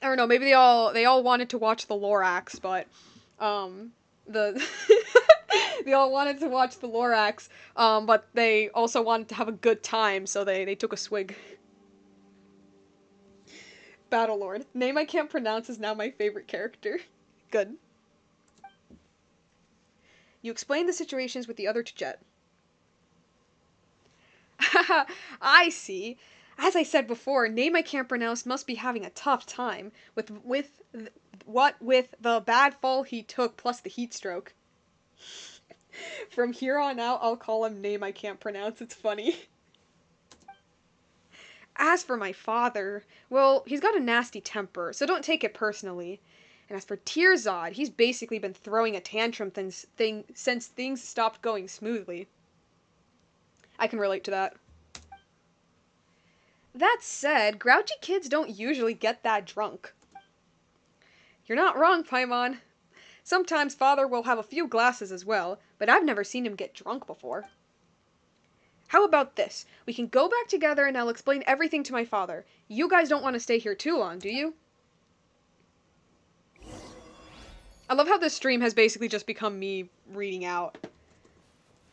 I don't know, maybe they all wanted to watch the Lorax, but, the, they all wanted to watch the Lorax, but they also wanted to have a good time, so they took a swig. Battlelord. Name I can't pronounce is now my favorite character. Good. You explained the situations with the other two Jet. Haha, I see. As I said before, name I can't pronounce must be having a tough time with the bad fall he took plus the heat stroke. From here on out, I'll call him name I can't pronounce. It's funny. As for my father, well, he's got a nasty temper, so don't take it personally. And as for Tirzad, he's basically been throwing a tantrum since things stopped going smoothly. I can relate to that. That said, grouchy kids don't usually get that drunk. You're not wrong, Paimon. Sometimes father will have a few glasses as well, but I've never seen him get drunk before. How about this? We can go back together and I'll explain everything to my father. You guys don't want to stay here too long, do you? I love how this stream has basically just become me reading out.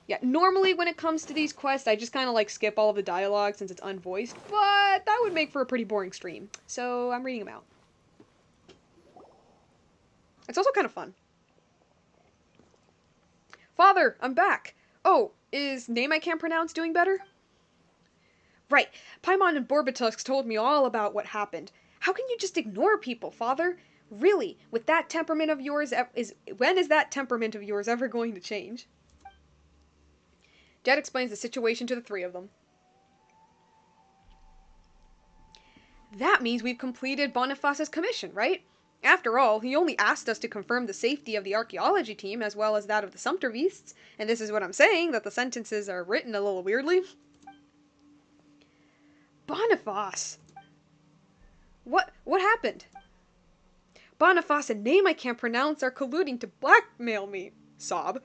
Yeah, normally when it comes to these quests, I just kind of like skip all of the dialogue since it's unvoiced, but that would make for a pretty boring stream. So I'm reading them out. It's also kind of fun. Father, I'm back. Oh, is name I can't pronounce doing better? Right. Paimon and Borbitusk told me all about what happened. How can you just ignore people, Father? Really, with that temperament of yours, when is that temperament of yours ever going to change? Jet explains the situation to the three of them. That means we've completed Boniface's commission, right? After all, he only asked us to confirm the safety of the archaeology team as well as that of the Sumpterbeasts, and this is what I'm saying, that the sentences are written a little weirdly. Boniface! What happened? Boniface and name I can't pronounce are colluding to blackmail me. Sob.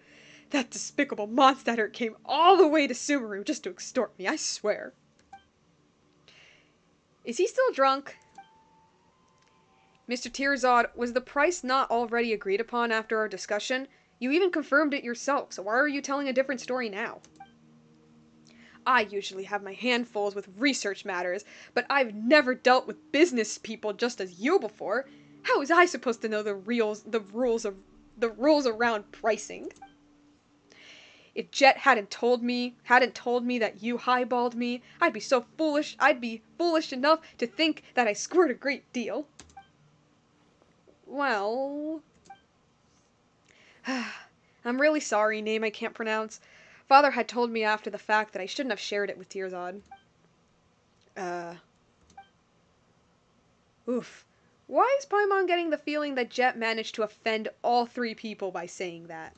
That despicable monster came all the way to Sumeru just to extort me, I swear. Is he still drunk? Mr. Tirzad, was the price not already agreed upon after our discussion? You even confirmed it yourself, so why are you telling a different story now? I usually have my handfuls with research matters, but I've never dealt with business people just as you before. How was I supposed to know the rules around pricing? If Jet hadn't told me that you highballed me, I'd be foolish enough to think that I squirt a great deal. Well, I'm really sorry, name I can't pronounce. Father had told me after the fact that I shouldn't have shared it with Tirzad. Oof. Why is Paimon getting the feeling that Jet managed to offend all three people by saying that?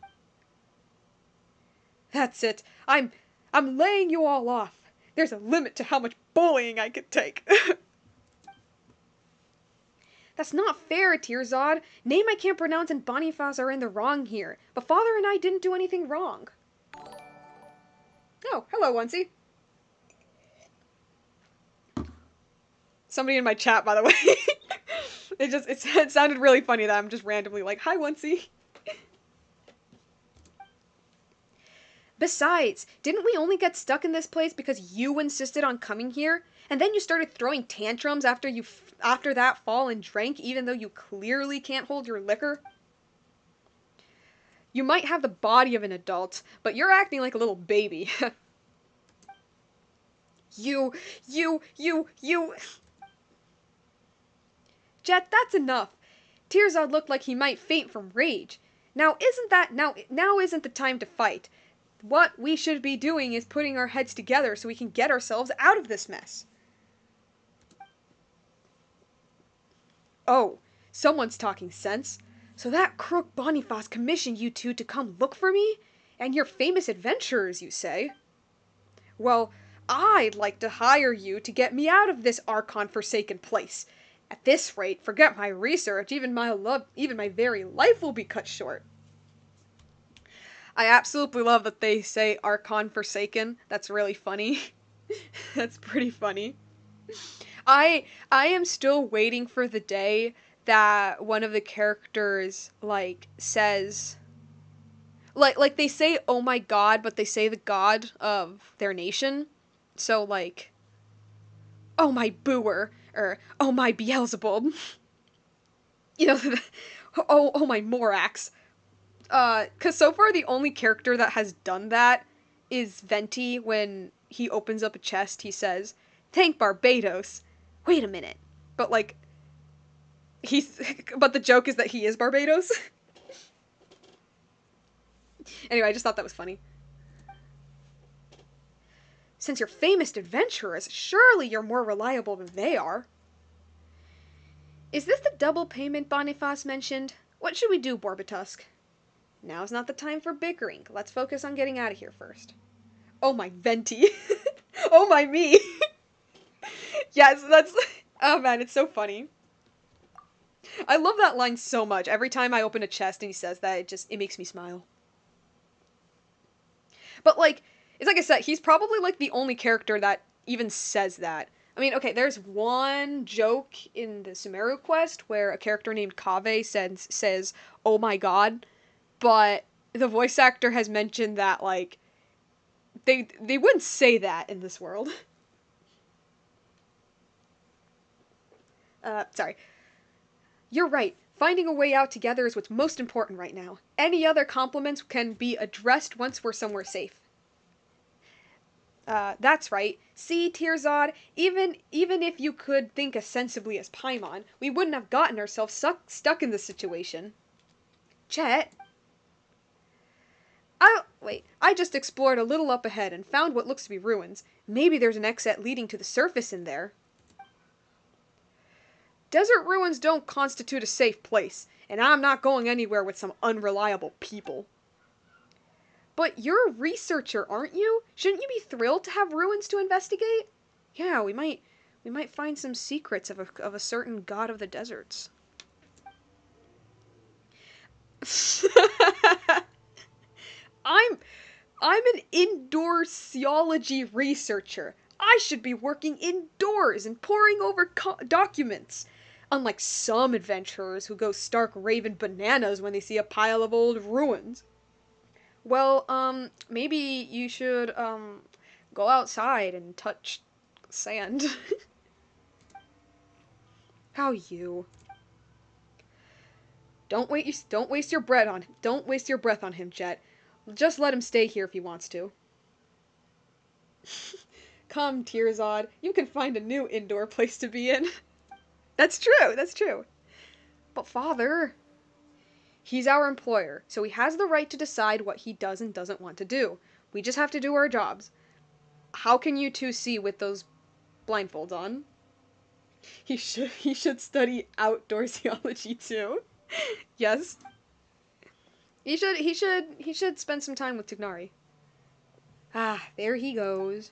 That's it. I'm laying you all off. There's a limit to how much bullying I could take. That's not fair, Tirzad. Name I can't pronounce and Boniface are in the wrong here, but Father and I didn't do anything wrong. Oh, hello, Onesie. Somebody in my chat, by the way. It sounded really funny that I'm just randomly like, hi, Oncy. Besides, didn't we only get stuck in this place because you insisted on coming here? And then you started throwing tantrums after that fall and drank, even though you clearly can't hold your liquor? You might have the body of an adult, but you're acting like a little baby. You. Jet, that's enough. Tirzad looked like he might faint from rage. Now isn't the time to fight. What we should be doing is putting our heads together so we can get ourselves out of this mess. Oh, someone's talking sense. So that crook Boniface commissioned you two to come look for me? And you're famous adventurers, you say? Well, I'd like to hire you to get me out of this Archon-forsaken place. At this rate, forget my research, even my very life will be cut short. I absolutely love that they say Archon Forsaken. That's really funny. That's pretty funny. I am still waiting for the day that one of the characters like says like they say oh my god, but they say the god of their nation. So like oh my Booer or oh my Beelzebub. You know, oh my Morax. Cause so far the only character that has done that is Venti. When he opens up a chest, he says, "Thank Barbados." Wait a minute. But like, but the joke is that he is Barbados. Anyway, I just thought that was funny. Since you're famous adventurers, surely you're more reliable than they are. Is this the double payment Boniface mentioned? What should we do, Borbitusk? Now's not the time for bickering. Let's focus on getting out of here first. Oh my Venti. Oh my me. Yes, that's... Oh man, it's so funny. I love that line so much. Every time I open a chest and he says that, it makes me smile. But like, it's like I said, he's probably like the only character that even says that. I mean, okay, there's one joke in the Sumeru quest where a character named Kaveh says, "Oh my god," but the voice actor has mentioned that like they wouldn't say that in this world. Sorry. You're right. Finding a way out together is what's most important right now. Any other compliments can be addressed once we're somewhere safe. That's right. See, Tirzad, even if you could think as sensibly as Paimon, we wouldn't have gotten ourselves stuck in this situation. Chet? Wait, I just explored a little up ahead and found what looks to be ruins. Maybe there's an exit leading to the surface in there. Desert ruins don't constitute a safe place, and I'm not going anywhere with some unreliable people. But you're a researcher, aren't you? Shouldn't you be thrilled to have ruins to investigate? Yeah, we might find some secrets of a certain god of the deserts. I'm an indoor geology researcher. I should be working indoors and poring over documents. Unlike some adventurers who go stark raving bananas when they see a pile of old ruins. Well, maybe you should, go outside and touch sand. How you? Don't waste your breath on him, Jet. Just let him stay here if he wants to. Come, Tirzad, you can find a new indoor place to be in. That's true. But father... He's our employer, so he has the right to decide what he does and doesn't want to do. We just have to do our jobs. How can you two see with those blindfolds on? He should study outdoor geology too. Yes. He should spend some time with Tignari. Ah, there he goes.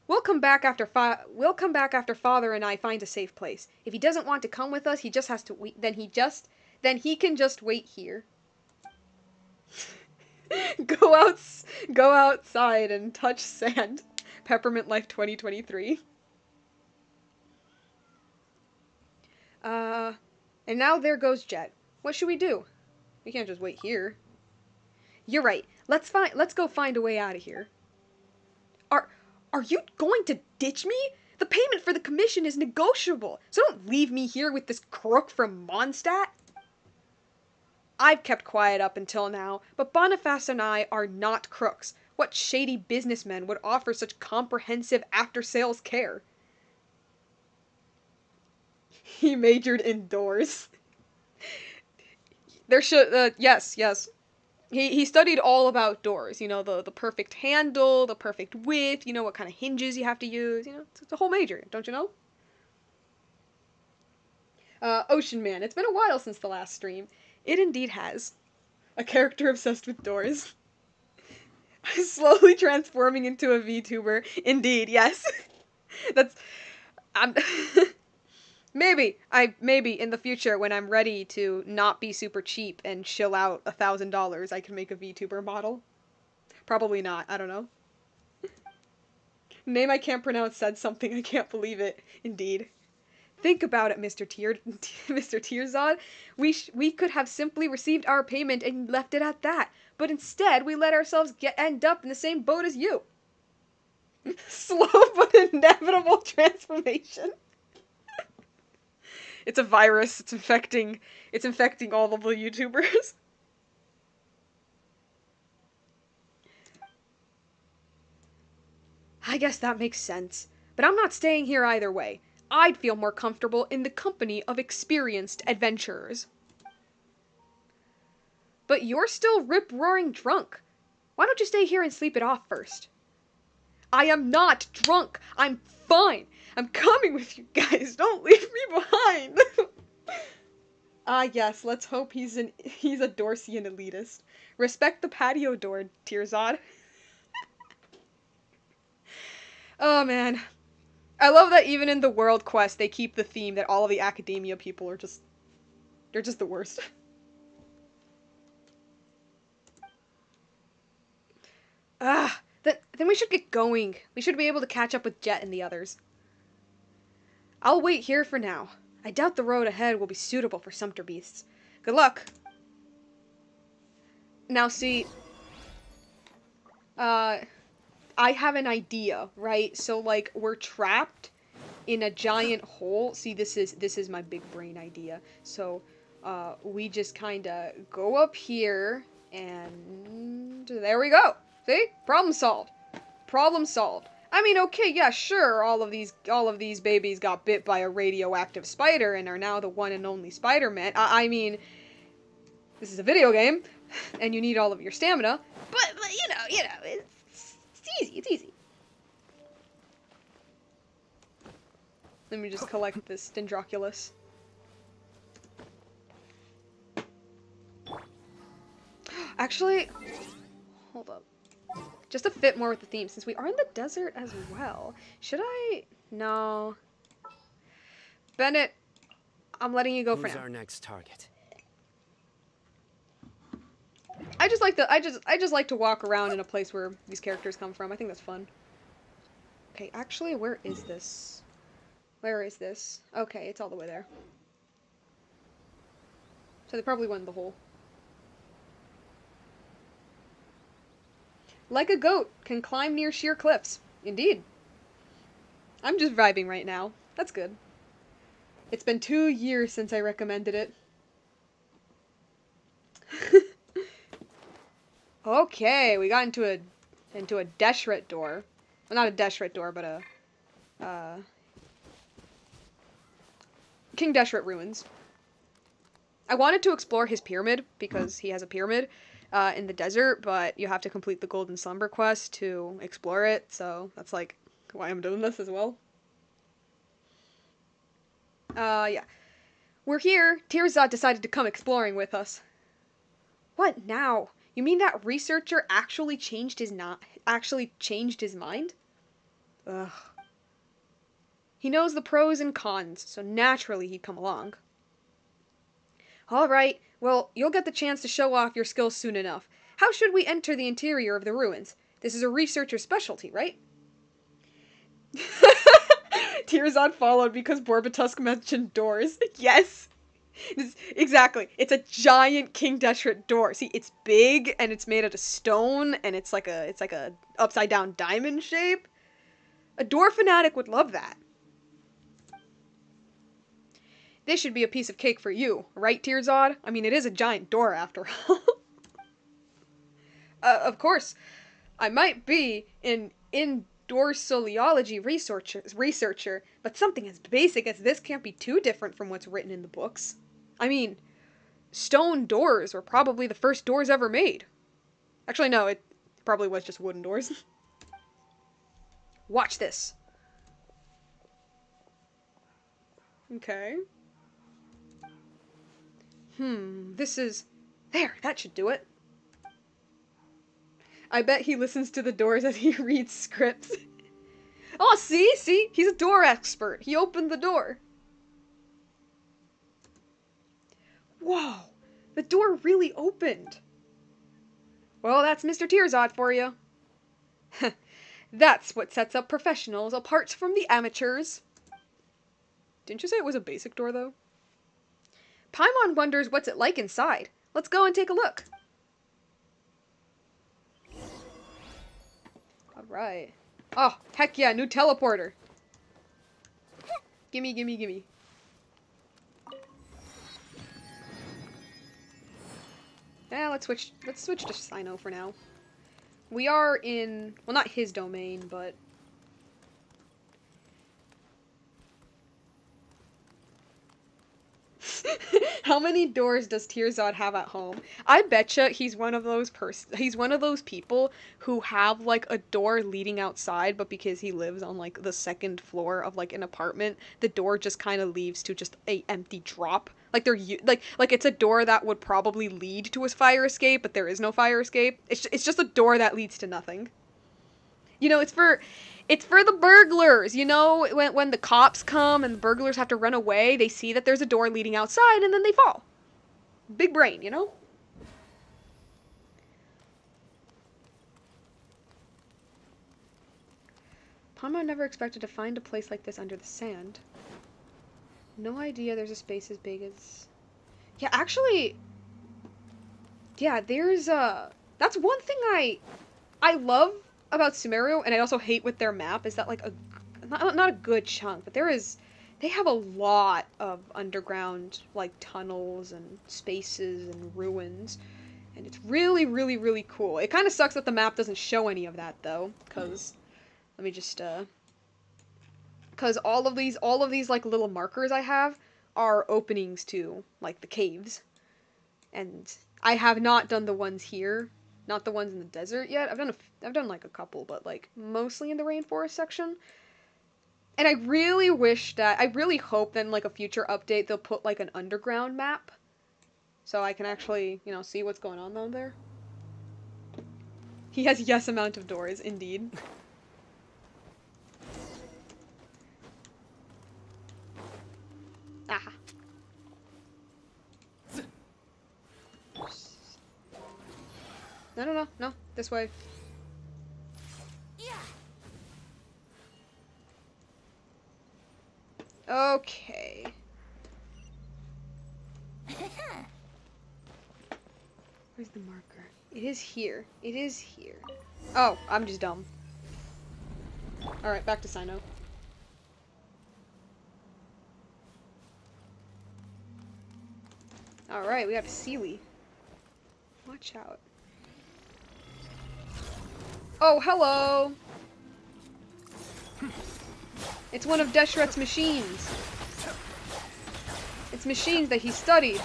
We'll come back after Father and I find a safe place. If he doesn't want to come with us, he just has to wait. Then he can just wait here. Go outside and touch sand. Peppermint Life 2023. And now there goes Jet. What should we do? We can't just wait here. You're right. Let's go find a way out of here. Are you going to ditch me? The payment for the commission is negotiable, so don't leave me here with this crook from Mondstadt. I've kept quiet up until now, but Boniface and I are not crooks. What shady businessman would offer such comprehensive after-sales care? He majored indoors. Yes. He studied all about doors, you know, the perfect handle, the perfect width, you know, what kind of hinges you have to use, you know, it's a whole major, don't you know? Ocean Man, it's been a while since the last stream. It indeed has. A character obsessed with doors. Slowly transforming into a VTuber. Indeed, yes. I'm maybe in the future when I'm ready to not be super cheap and chill out $1,000, I can make a VTuber model. Probably not. I don't know. Name I can't pronounce said something. I can't believe it. Indeed. Think about it, Mr. Tearzod. We could have simply received our payment and left it at that, but instead we let ourselves end up in the same boat as you. Slow but inevitable transformation. It's a virus. It's infecting all of the YouTubers. I guess that makes sense. But I'm not staying here either way. I'd feel more comfortable in the company of experienced adventurers. But you're still rip-roaring drunk. Why don't you stay here and sleep it off first? I am not drunk. I'm fine. I'm coming with you guys. Don't leave me behind. Yes, let's hope he's a Dorsian elitist. Respect the patio door, Tearzod. Oh man. I love that even in the world quest they keep the theme that all of the academia people are they're just the worst. Then we should get going. We should be able to catch up with Jet and the others. I'll wait here for now. I doubt the road ahead will be suitable for sumpter beasts. Good luck. Now see, I have an idea, right? So like we're trapped in a giant hole. See, this is my big brain idea. So we just kind of go up here and there we go. See? Problem solved. Problem solved. I mean, okay, yeah, sure, all of these babies got bit by a radioactive spider and are now the one and only Spider-Man. I mean, this is a video game, and you need all of your stamina, but you know, it's easy. Let me just collect this Dendroculus. Actually, hold up. Just to fit more with the theme, since we are in the desert as well. Should I? No. Bennett, I'm letting you go for now. Who's our next target? I just like to walk around in a place where these characters come from. I think that's fun. Okay, actually, where is this? Where is this? Okay, it's all the way there. So they probably went in the hole. Like a goat, can climb near sheer cliffs. Indeed. I'm just vibing right now. That's good. It's been 2 years since I recommended it. Okay, we got into a Deshret door. Well, not a Deshret door, but a King Deshret ruins. I wanted to explore his pyramid because he has a pyramid in the desert, but you have to complete the Golden Slumber quest to explore it, so that's like why I'm doing this as well. Yeah. We're here. Tearzod decided to come exploring with us. What now? You mean that researcher actually changed his mind? Ugh. He knows the pros and cons, so naturally he'd come along. Alright, well, you'll get the chance to show off your skills soon enough. How should we enter the interior of the ruins? This is a researcher's specialty, right? Tearzod followed because Borbatusk mentioned doors. Yes! Exactly. It's a giant King Deshret door. See, it's big and it's made out of stone and it's like a upside down diamond shape. A door fanatic would love that. This should be a piece of cake for you, right, Tearzod? I mean, it is a giant door after all. Of course, I might be an indorsology researcher, but something as basic as this can't be too different from what's written in the books. I mean, stone doors were probably the first doors ever made. Actually, no, it probably was just wooden doors. Watch this. Okay. This is... There, that should do it. I bet he listens to the doors as he reads scripts. Oh, see? He's a door expert. He opened the door. Whoa, the door really opened. Well, that's Mr. Tearzod for you. That's what sets up professionals apart from the amateurs. Didn't you say it was a basic door, though? Paimon wonders what's it like inside. Let's go and take a look. Alright. Oh, heck yeah, new teleporter. Gimme. Yeah, let's switch to Sino for now. We are in, well, not his domain, but how many doors does Tearzod have at home? I betcha he's one of those people who have like a door leading outside, but because he lives on like the second floor of like an apartment, the door just kind of leaves to just a empty drop. Like like it's a door that would probably lead to a fire escape, but there is no fire escape. It's just a door that leads to nothing. You know, it's for the burglars, you know, when the cops come and the burglars have to run away, they see that there's a door leading outside and then they fall. Big brain, you know? Paimon never expected to find a place like this under the sand. No idea there's a space as big as... Yeah, actually... Yeah, there's that's one thing I love about Sumeru, and I also hate with their map, is that, like, not a good chunk, but they have a lot of underground, like, tunnels and spaces and ruins, and it's really, really, really cool. It kind of sucks that the map doesn't show any of that, though, because, let me just, because all of these, like, little markers I have are openings to, like, the caves, and I have not done the ones here. Not the ones in the desert yet. I've done like a couple, but like mostly in the rainforest section. And I really hope that in like a future update they'll put like an underground map, so I can actually, you know, see what's going on down there. He has yes amount of doors, indeed. Ah. No, this way. Okay. Where's the marker? It is here. Oh, I'm just dumb. Alright, back to Sino. Alright, we got a Sealy. Watch out. Oh, hello! It's one of Deshret's machines. It's machines that he studied.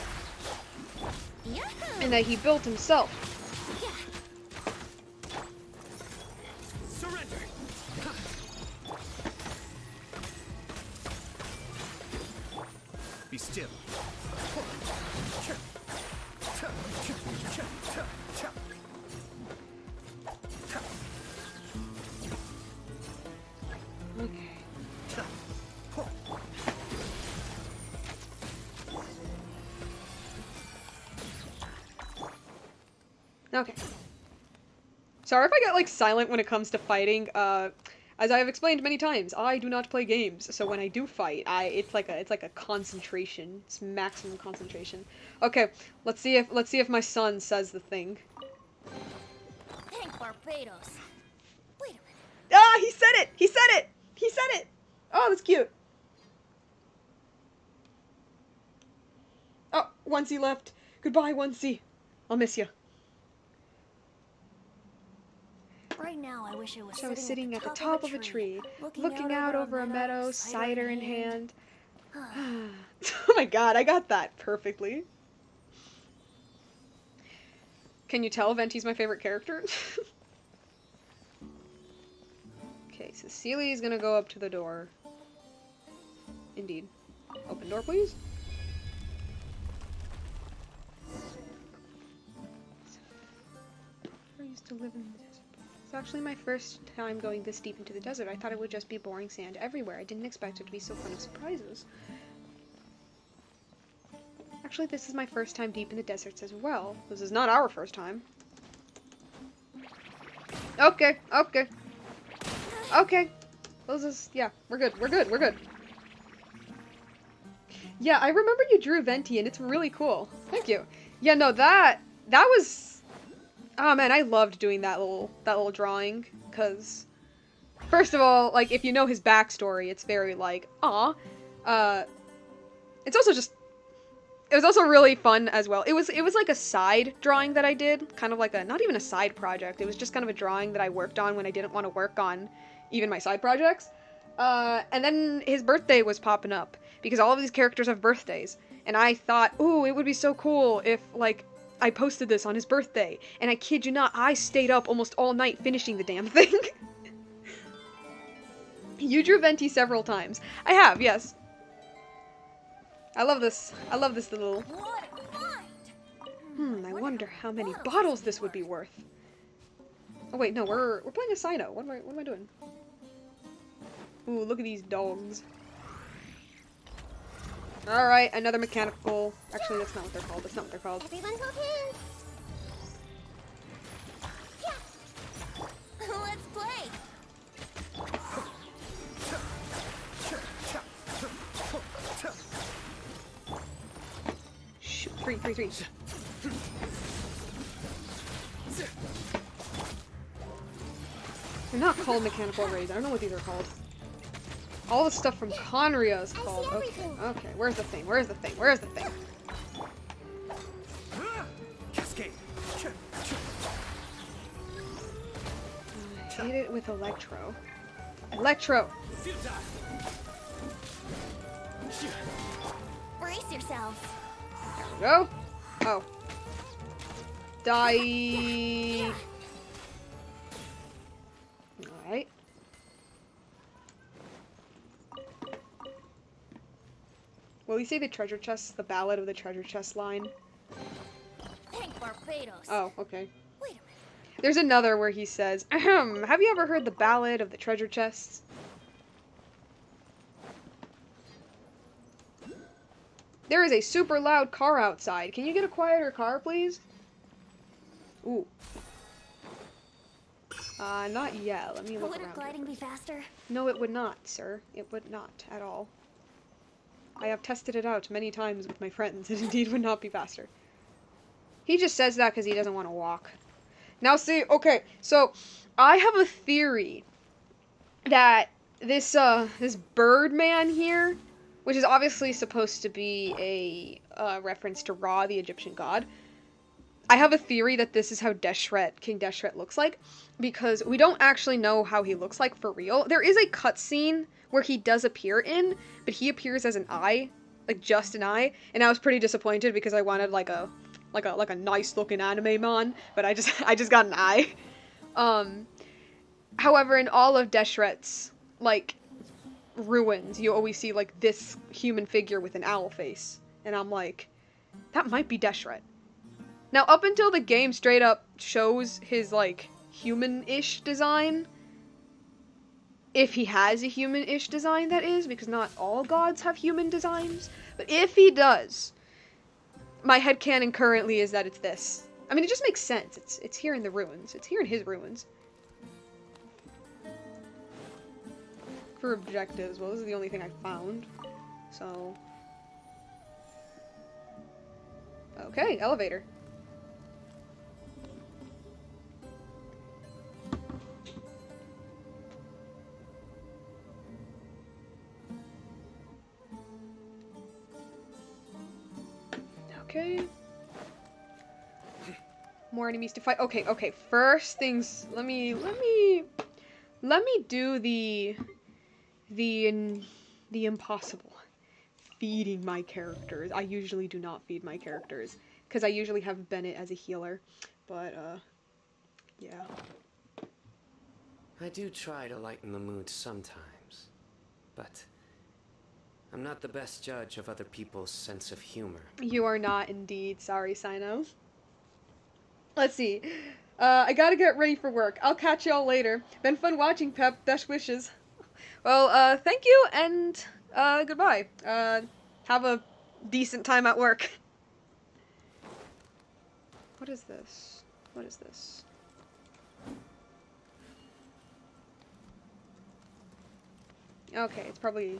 And that he built himself. Surrender. Be still. Okay. Sorry if I get, like, silent when it comes to fighting. As I have explained many times, I do not play games, so when I do fight, it's like a concentration. It's maximum concentration. Okay, let's see if my son says the thing. Thank Barbados. Wait a minute. Ah, he said it! He said it! He said it! Oh, that's cute. Oh, Onesie left. Goodbye, Onesie. I'll miss you. Right now, I wish I was I was sitting at the top of a tree, looking out over a meadow, cider in hand. Oh my god, I got that perfectly. Can you tell Venti's my favorite character? Okay, so Celia's gonna go up to the door. Indeed. Open door, please. I used to live in the desert. It's actually my first time going this deep into the desert. I thought it would just be boring sand everywhere. I didn't expect it to be so full of surprises. Actually, this is my first time deep in the deserts as well. This is not our first time. Okay, okay. Okay. Yeah, we're good, we're good, we're good. Yeah, I remember you drew Venti, and it's really cool. Thank you. Yeah, no, that was... Oh man, I loved doing that little drawing, because... First of all, like, if you know his backstory, it's very, like, aw. It's also just... It was also really fun as well. It was like a side drawing that I did, kind of like not even a side project. It was just kind of a drawing that I worked on when I didn't want to work on even my side projects. And then his birthday was popping up, because all of these characters have birthdays. And I thought, ooh, it would be so cool if, like, I posted this on his birthday. And I kid you not, I stayed up almost all night finishing the damn thing. You drew Venti several times. I have, yes. I love this. I love this little... What a find! I wonder how many bottles this would be worth. Oh wait, no, we're playing a Sino. What am I doing? Ooh, look at these dogs. Alright, another mechanical... Actually, that's not what they're called. That's not what they're called. Everyone hold hands! Yeah. Let's play! Shoot, three. They're not called mechanical rays. I don't know what these are called. All the stuff from Conria is called. Okay, where's the thing? Where's the thing? Where's the thing? Cascade. Hit it with Electro. Electro! Brace yourselves. There we go. Oh. Die! Alright. Will you say the treasure chest, the ballad of the treasure chest line? Thank Barbados. Oh, okay. Wait a minute. There's another where he says, ahem, have you ever heard the ballad of the treasure chests? There is a super loud car outside. Can you get a quieter car, please? Ooh. Not yet. Let me look Would around. gliding be faster? No, it would not, sir. It would not at all. I have tested it out many times with my friends. It indeed would not be faster. He just says that because he doesn't want to walk. Now, see, okay, so I have a theory that this Birdman here, which is obviously supposed to be a reference to Ra, the Egyptian god. I have a theory that this is how King Deshret looks like, because we don't actually know how he looks like for real. There is a cutscene where he does appear in, but he appears as an eye, like just an eye, and I was pretty disappointed because I wanted like a nice looking anime man, but I just got an eye. However, in all of Deshret's like ruins, you always see like this human figure with an owl face, and I'm like, that might be Deshret. Now, up until the game straight up shows his, like, human-ish design, if he has a human-ish design, that is, because not all gods have human designs, but if he does, my headcanon currently is that it's this. I mean, it just makes sense. It's here in the ruins. It's here in his ruins. for objectives. Well, this is the only thing I found. So... Okay, elevator. Okay. More enemies to fight. Okay, okay. First things, let me do the impossible. Feeding my characters. I usually do not feed my characters because I usually have Bennett as a healer. But yeah. I do try to lighten the mood sometimes, but I'm not the best judge of other people's sense of humor. You are not indeed. Sorry, Sino. Let's see. I gotta get ready for work. I'll catch y'all later. Been fun watching, Pep. Best wishes. Well, thank you, and, goodbye. Have a decent time at work. What is this? What is this? Okay, it's probably...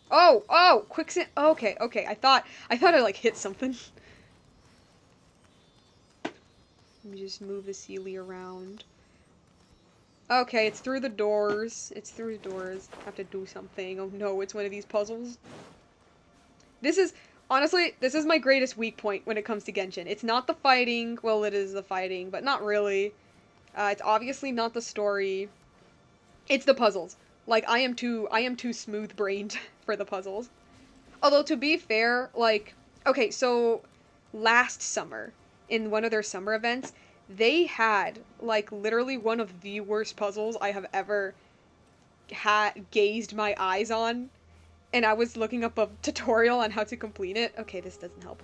Oh! Oh! Quicksand! Okay, okay. I thought I, like, hit something. Let me just move the Sealy around. Okay, it's through the doors. It's through the doors. I have to do something. Oh no, it's one of these puzzles. This is, honestly, this is my greatest weak point when it comes to Genshin. It's not the fighting. Well, it is the fighting, but not really. It's obviously not the story. It's the puzzles. Like, I am too smooth-brained for the puzzles. Although, to be fair, like, okay, so last summer, in one of their summer events, they had, like, literally one of the worst puzzles I have ever gazed my eyes on. And I was looking up a tutorial on how to complete it. Okay, this doesn't help.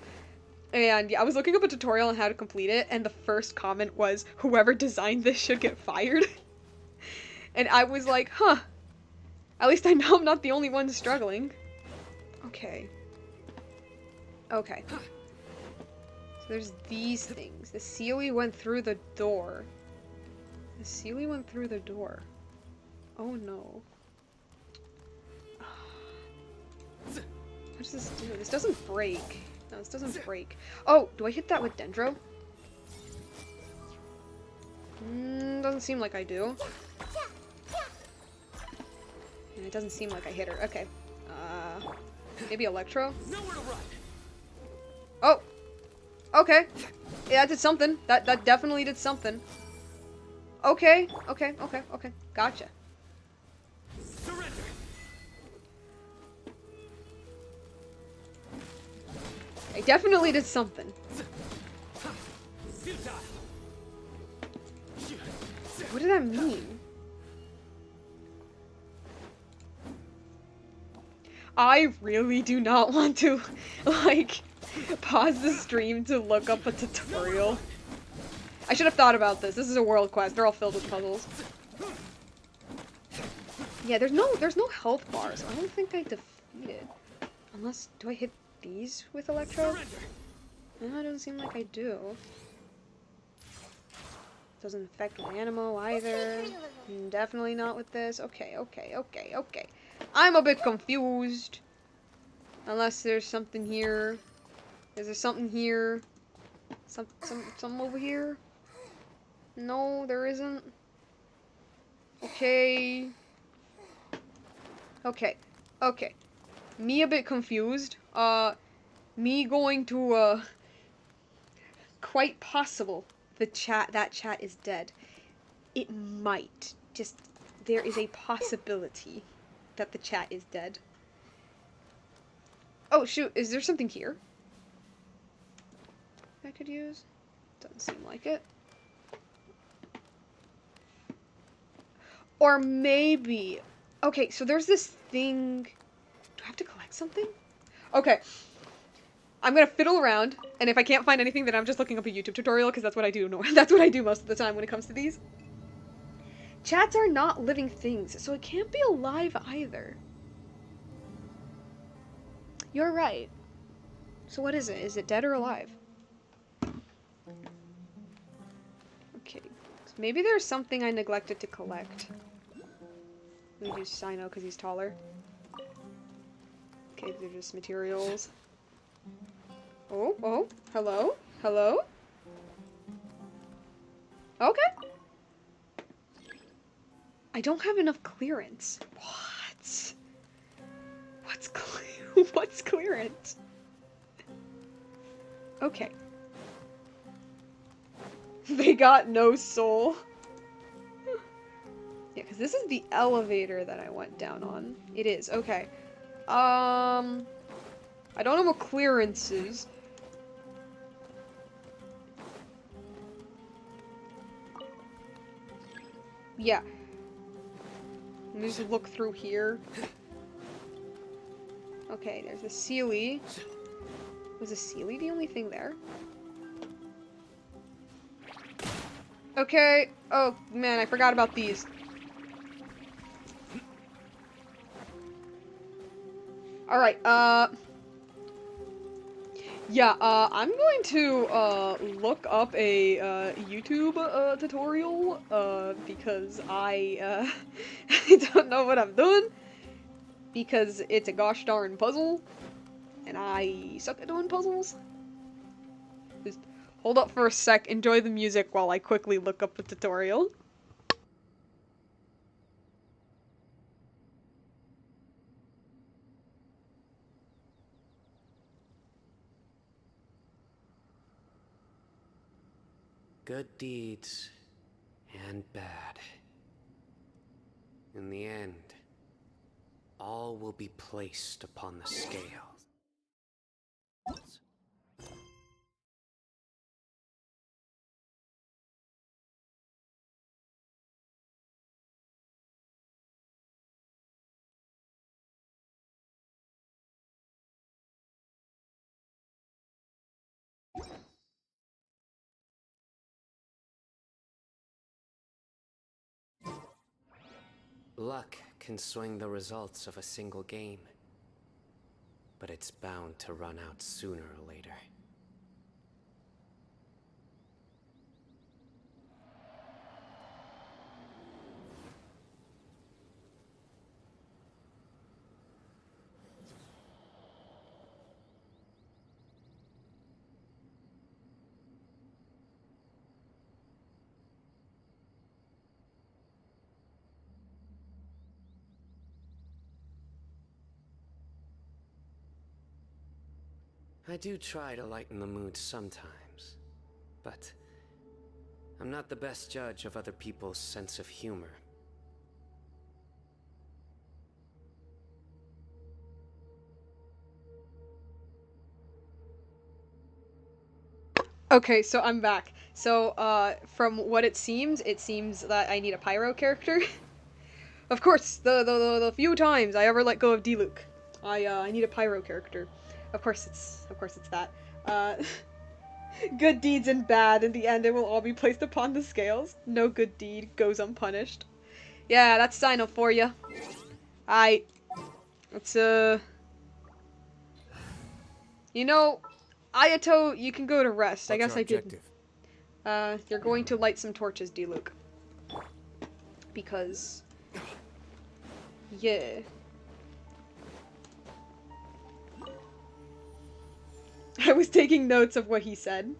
And yeah, I was looking up a tutorial on how to complete it, and the first comment was, whoever designed this should get fired. And I was like, huh. At least I know I'm not the only one struggling. Okay. Okay. So there's these things. The Sealy went through the door. The Sealy went through the door. Oh no. What does this do? This doesn't break. No, this doesn't break. Oh, do I hit that with Dendro? Doesn't seem like I do. And it doesn't seem like I hit her. Okay. Maybe Electro? Nowhere to run. Oh! Okay. Yeah, that did something. That definitely did something. Okay. Okay. Okay. Okay. Gotcha. Surrender. I definitely did something. What did that mean? I really do not want to, like, pause the stream to look up a tutorial. I should have thought about this. This is a world quest. They're all filled with puzzles. Yeah, there's no health bar, so I don't think I defeated. Unless, do I hit these with Electro? No, it doesn't seem like I do. Doesn't affect my Animo either. Definitely not with this. Okay, okay, okay, okay. I'm a bit confused. Unless there's something here. Is there something here? Some over here? No, there isn't. Okay. Okay. Okay. Me a bit confused. Me going to, quite possible that chat is dead. It might. Just, there is a possibility that the chat is dead. Oh, shoot. Is there something here I could use? Doesn't seem like it. Or maybe... Okay, so there's this thing... Do I have to collect something? Okay. I'm gonna fiddle around, and if I can't find anything, then I'm just looking up a YouTube tutorial, because that's what I do. That's what I do most of the time when it comes to these. Chats are not living things, so it can't be alive either. You're right. So what is it? Is it dead or alive? Okay. So maybe there's something I neglected to collect. We do Sino because he's taller. Okay, they're just materials. Oh, oh, hello? Hello? Okay. I don't have enough clearance. What? What's clearance? Okay. They got no soul. Yeah, because this is the elevator that I went down on. It is, okay. I don't know what clearance is. Yeah. Let me just look through here. Okay, there's a Sealy. Was a Sealy the only thing there? Okay. Oh, man, I forgot about these. Alright, yeah, I'm going to, look up a, YouTube, tutorial, because I I don't know what I'm doing, because it's a gosh darn puzzle, and I suck at doing puzzles. Just hold up for a sec, enjoy the music while I quickly look up the tutorial. Good deeds and bad. In the end, all will be placed upon the scales. Luck can swing the results of a single game, but it's bound to run out sooner or later. I do try to lighten the mood sometimes, but I'm not the best judge of other people's sense of humor. Okay, so I'm back. So, from what it seems that I need a pyro character. Of course, the few times I ever let go of D-Luke, I need a pyro character. Of course it's that. Uh, good deeds and bad, in the end it will all be placed upon the scales. No good deed goes unpunished. Yeah, that's Sino for you. It's, you know, Ayato, you can go to rest. I What's guess your I did. objective? You're going to light some torches, D-Luke. Because... yeah. I was taking notes of what he said.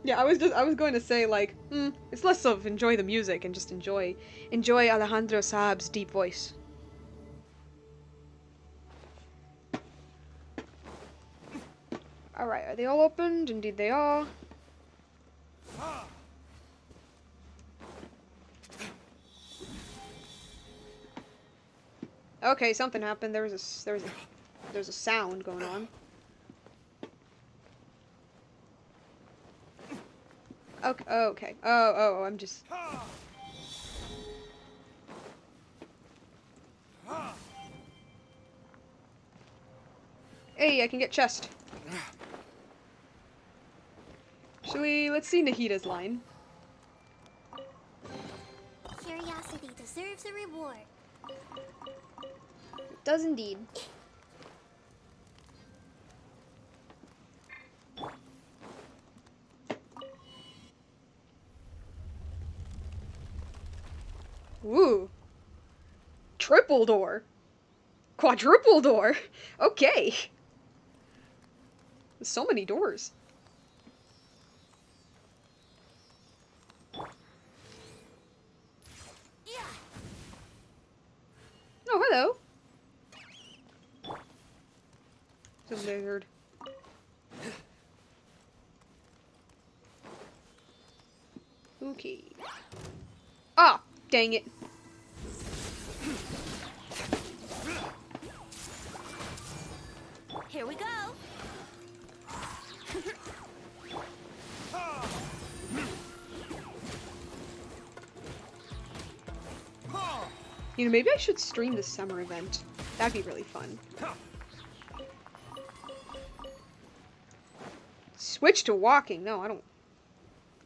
Yeah, I was going to say, like, it's less of enjoy the music and just enjoy Alejandro Saab's deep voice. Alright, are they all opened? Indeed they are. Okay, something happened. There's a sound going on. Okay, okay. Oh, I'm just... Hey, I can get chest. Let's see Nahida's line. Curiosity deserves a reward. It does indeed. triple door. Quadruple door. Okay. So many doors. Oh, hello. It's a lizard. Okay. Ah, dang it. Here we go. You know, maybe I should stream this summer event. That'd be really fun. Switch to walking. No, I don't.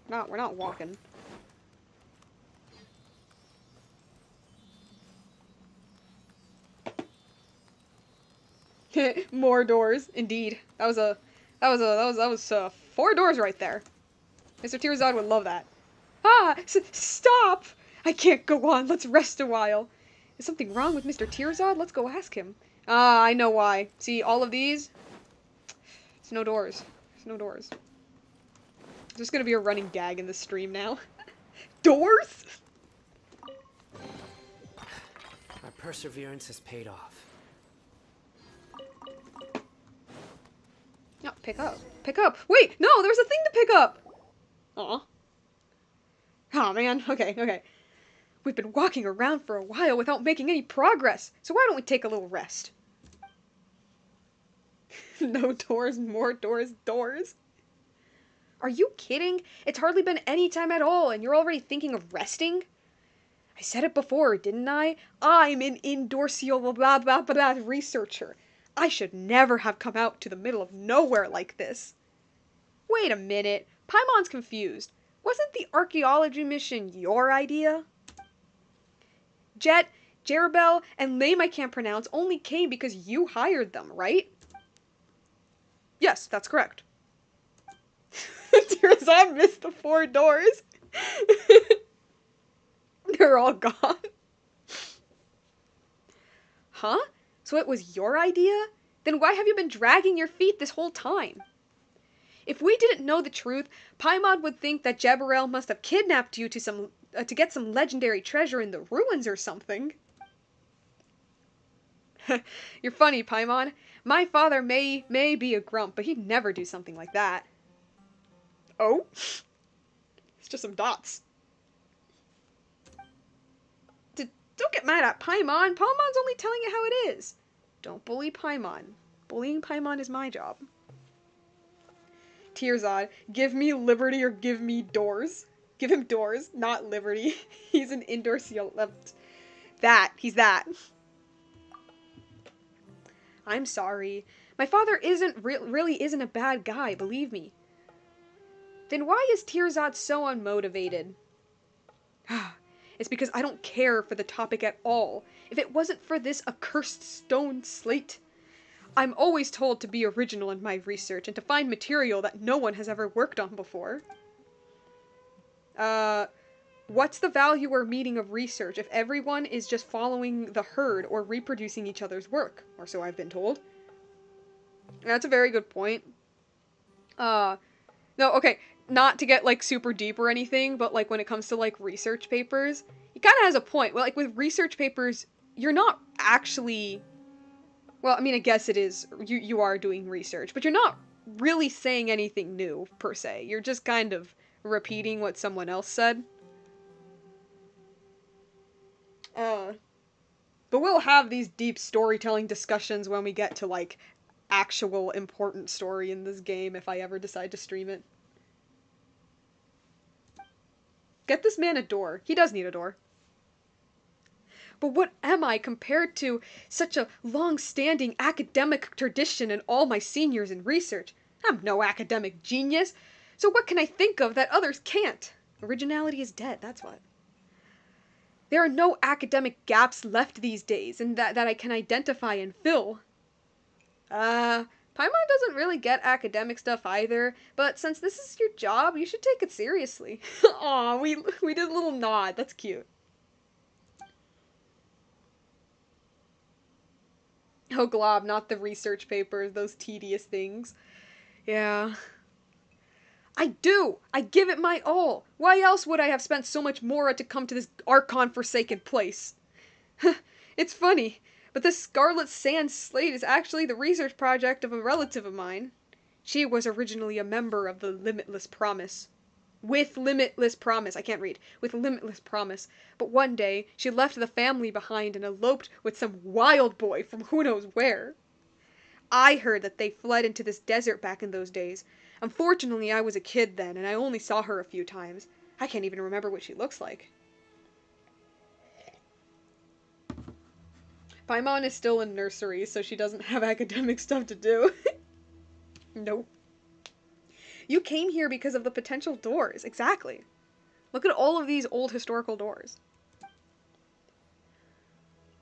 We're not walking. More doors, indeed. That was 4 doors right there. Mr. Tearzad would love that. Ah, stop! I can't go on. Let's rest a while. Is something wrong with Mr. Tearzad? Let's go ask him. Ah, I know why. See, all of these? There's no doors. There's no doors. There's gonna be a running gag in the stream now. Doors? Our perseverance has paid off. No, pick up. Pick up. Wait, no, there's a thing to pick up. Aw. Oh, man. Okay. We've been walking around for a while without making any progress, so why don't we take a little rest? No doors, more doors, doors. Are you kidding? It's hardly been any time at all, and you're already thinking of resting? I said it before, didn't I? I'm an indorsio blah blah blah researcher. I should never have come out to the middle of nowhere like this. Wait a minute. Paimon's confused. Wasn't the archaeology mission your idea? Jet, Jerabel, and Lame I can't pronounce only came because you hired them, right? Yes, that's correct. I missed the 4 doors. They're all gone. Huh? So it was your idea? Then why have you been dragging your feet this whole time? If we didn't know the truth, Paimon would think that Jebarel must have kidnapped you to get some legendary treasure in the ruins or something. You're funny, Paimon. My father may be a grump, but he'd never do something like that. Oh? It's just some dots. Don't get mad at Paimon. Paimon's only telling you how it is. Don't bully Paimon. Bullying Paimon is my job. Tearzad, give me liberty or give me doors. Give him doors, not liberty. He's an indoor seal left. He's that. I'm sorry. My father really isn't a bad guy, believe me. Then why is Tearzad so unmotivated? It's because I don't care for the topic at all. If it wasn't for this accursed stone slate. I'm always told to be original in my research and to find material that no one has ever worked on before. What's the value or meaning of research if everyone is just following the herd or reproducing each other's work? Or so I've been told. That's a very good point. No, okay, not to get, like, super deep or anything, but, like, when it comes to, like, research papers, he kind of has a point. Well, like, with research papers, you're not actually... Well, I mean, I guess it is. You are doing research, but you're not really saying anything new, per se. You're just kind of repeating what someone else said. But we'll have these deep storytelling discussions when we get to, like, actual important story in this game, if I ever decide to stream it. Get this man a door. He does need a door. But what am I compared to such a long-standing academic tradition and all my seniors in research? I'm no academic genius, so what can I think of that others can't? Originality is dead, that's what. There are no academic gaps left these days, and that I can identify and fill. Paimon doesn't really get academic stuff either, but since this is your job, you should take it seriously. Aw, we did a little nod, that's cute. Oh, glob, not the research papers, those tedious things. Yeah. I do! I give it my all! Why else would I have spent so much more to come to this Archon-forsaken place? It's funny, but this Scarlet Sand Slate is actually the research project of a relative of mine. She was originally a member of the Limitless Promise. With Limitless Promise, I can't read. With Limitless Promise. But one day, she left the family behind and eloped with some wild boy from who knows where. I heard that they fled into this desert back in those days. Unfortunately, I was a kid then, and I only saw her a few times. I can't even remember what she looks like. Paimon is still in nursery, so she doesn't have academic stuff to do. Nope. You came here because of the potential doors. Exactly. Look at all of these old historical doors.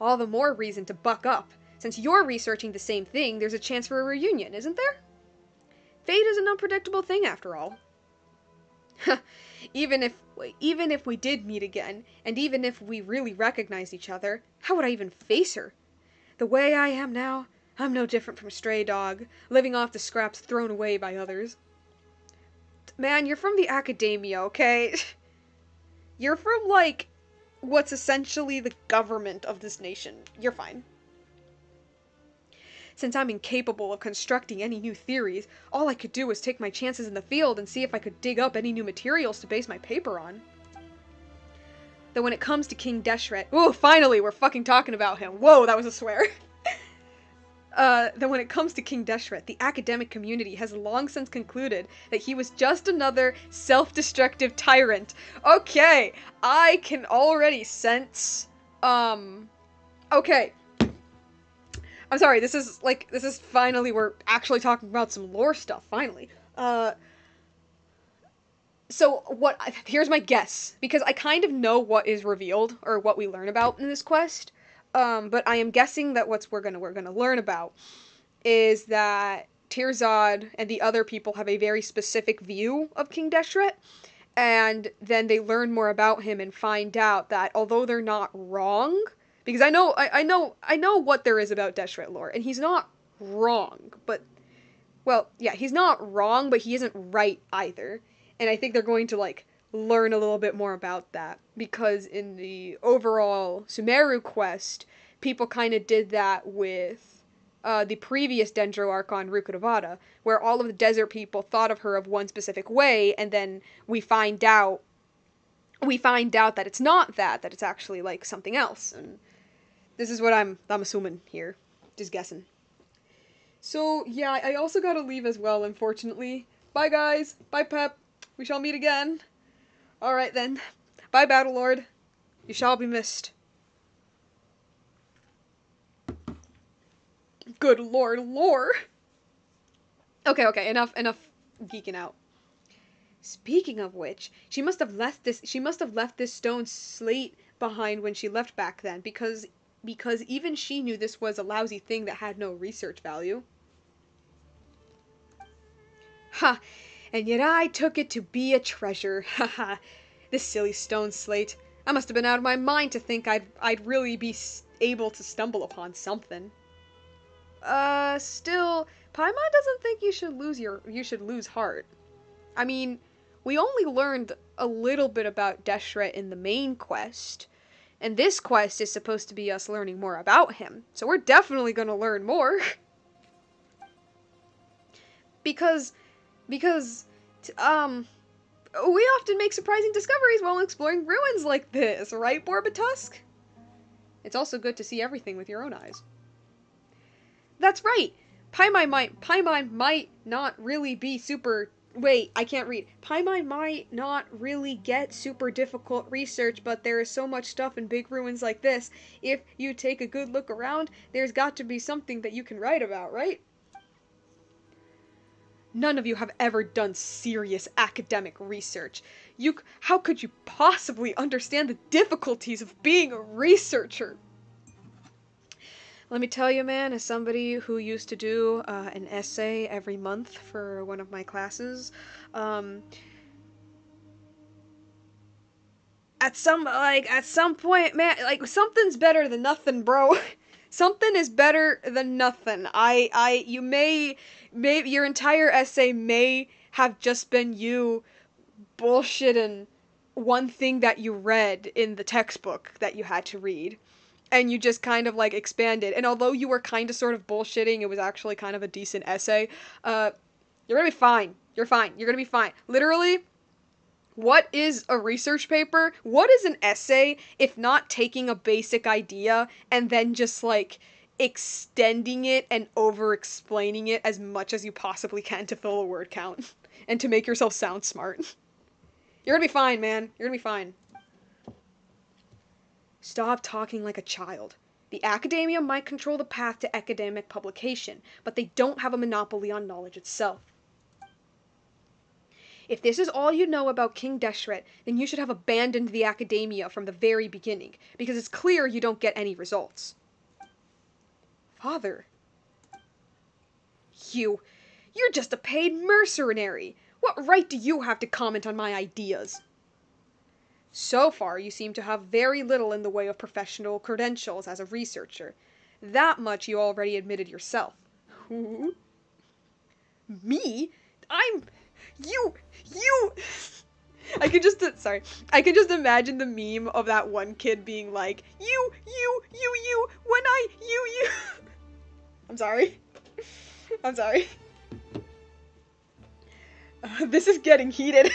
All the more reason to buck up. Since you're researching the same thing, there's a chance for a reunion, isn't there? Fate is an unpredictable thing, after all. even if we did meet again, and even if we really recognized each other, how would I even face her? The way I am now, I'm no different from a stray dog, living off the scraps thrown away by others. Man, you're from the academia, okay? You're from, like, what's essentially the government of this nation. You're fine. Since I'm incapable of constructing any new theories, all I could do was take my chances in the field and see if I could dig up any new materials to base my paper on. Though when it comes to King Deshret— ooh, finally, we're fucking talking about him. Whoa, that was a swear. Though when it comes to King Deshret, the academic community has long since concluded that he was just another self-destructive tyrant. Okay, I can already sense, okay. I'm sorry, this is finally, we're actually talking about some lore stuff, finally. So here's my guess, because I kind of know what is revealed, or what we learn about in this quest, but I am guessing that we're gonna learn about is that Tirzad and the other people have a very specific view of King Deshret, and then they learn more about him and find out that although they're not wrong, because I know what there is about Deshret lore, and he's not wrong, but, well, yeah, he's not wrong, but he isn't right either. And I think they're going to, like, learn a little bit more about that, because in the overall Sumeru quest, people kind of did that with the previous Dendro Archon, Rukkhadevata, where all of the desert people thought of her of one specific way, and then we find out that it's not that it's actually, like, something else, and this is what I'm assuming here, just guessing. So, yeah, I also gotta leave as well, unfortunately. Bye, guys. Bye, Pep. We shall meet again. Alright, then. Bye, Battlelord. You shall be missed. Good lord, lore! Okay, enough geeking out. Speaking of which, she must have left this stone slate behind when she left back then, because even she knew this was a lousy thing that had no research value. Ha! And yet I took it to be a treasure. Ha ha! This silly stone slate. I must have been out of my mind to think I'd really be able to stumble upon something. Still, Paimon doesn't think you should lose heart. I mean, we only learned a little bit about Deshret in the main quest, and this quest is supposed to be us learning more about him, so we're definitely gonna learn more. because, we often make surprising discoveries while exploring ruins like this, right, Borbatusk? It's also good to see everything with your own eyes. That's right! Paimon might not really be super— wait, I can't read. Paimon might not really get super difficult research, but there is so much stuff in big ruins like this. If you take a good look around, there's got to be something that you can write about, right? None of you have ever done serious academic research. How could you possibly understand the difficulties of being a researcher? Let me tell you, man, as somebody who used to do an essay every month for one of my classes, at some point, man, like, something's better than nothing, bro. Something is better than nothing. You may, your entire essay may have just been you bullshitting one thing that you read in the textbook that you had to read. And you just kind of like expanded. And although you were kind of sort of bullshitting, it was actually kind of a decent essay. You're gonna be fine. You're fine. You're gonna be fine. Literally, what is a research paper? What is an essay if not taking a basic idea and then just like extending it and over explaining it as much as you possibly can to fill a word count and to make yourself sound smart? You're gonna be fine, man. You're gonna be fine. Stop talking like a child. The academia might control the path to academic publication, but they don't have a monopoly on knowledge itself. If this is all you know about King Deshret, then you should have abandoned the academia from the very beginning, because it's clear you don't get any results. Father. You're just a paid mercenary. What right do you have to comment on my ideas? So far, you seem to have very little in the way of professional credentials as a researcher. That much you already admitted yourself. Who? Me? You! I could just, I could just imagine the meme of that one kid being like, you, when you. I'm sorry. I'm sorry. This is getting heated.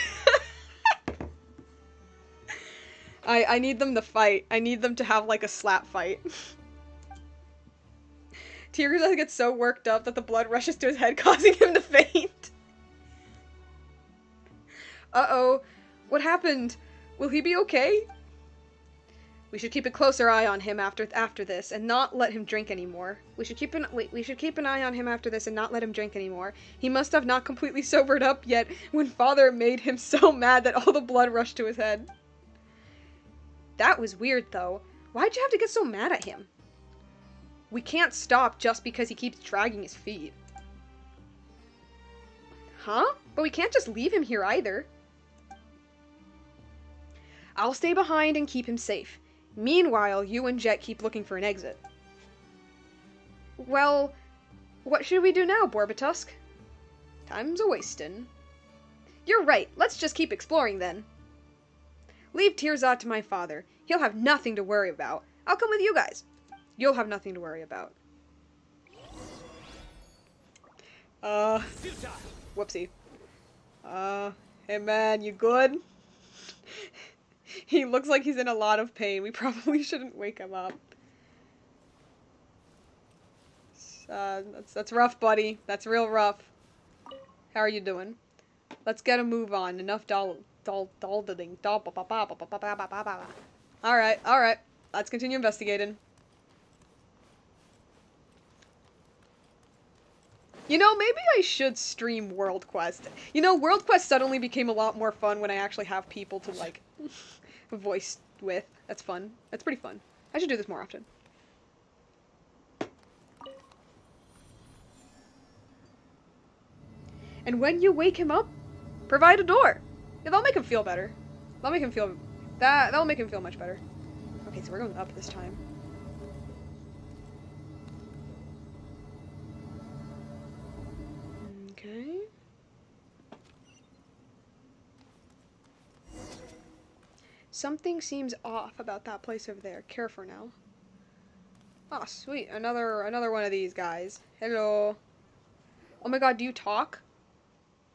I need them to fight. I need them to have, like, a slap fight. Tigreaza gets so worked up that the blood rushes to his head, causing him to faint. Uh-oh. What happened? Will he be okay? We should keep a closer eye on him after this, and not let him drink anymore. We should keep an eye on him after this and not let him drink anymore. He must have not completely sobered up yet when Father made him so mad that all the blood rushed to his head. That was weird, though. Why'd you have to get so mad at him? We can't stop just because he keeps dragging his feet. Huh? But we can't just leave him here either. I'll stay behind and keep him safe. Meanwhile, you and Jet keep looking for an exit. Well, what should we do now, Borbatusk? Time's a-wastin'. You're right, let's just keep exploring then. Leave Tirza to my father. He'll have nothing to worry about. I'll come with you guys. You'll have nothing to worry about. Whoopsie. Hey man, you good? He looks like he's in a lot of pain. We probably shouldn't wake him up. That's rough, buddy. That's real rough. How are you doing? Let's get a move on. Enough dalding. Alright. Let's continue investigating. You know, maybe I should stream World Quest. You know, World Quest suddenly became a lot more fun when I actually have people to, like, voice with. That's fun. That's pretty fun. I should do this more often. And when you wake him up, provide a door. Yeah, that'll make him feel better. That'll make him feel... That'll make him feel much better. Okay, so we're going up this time. Okay. Something seems off about that place over there. Care for now. Oh, sweet. Another one of these guys. Hello. Oh my god, do you talk?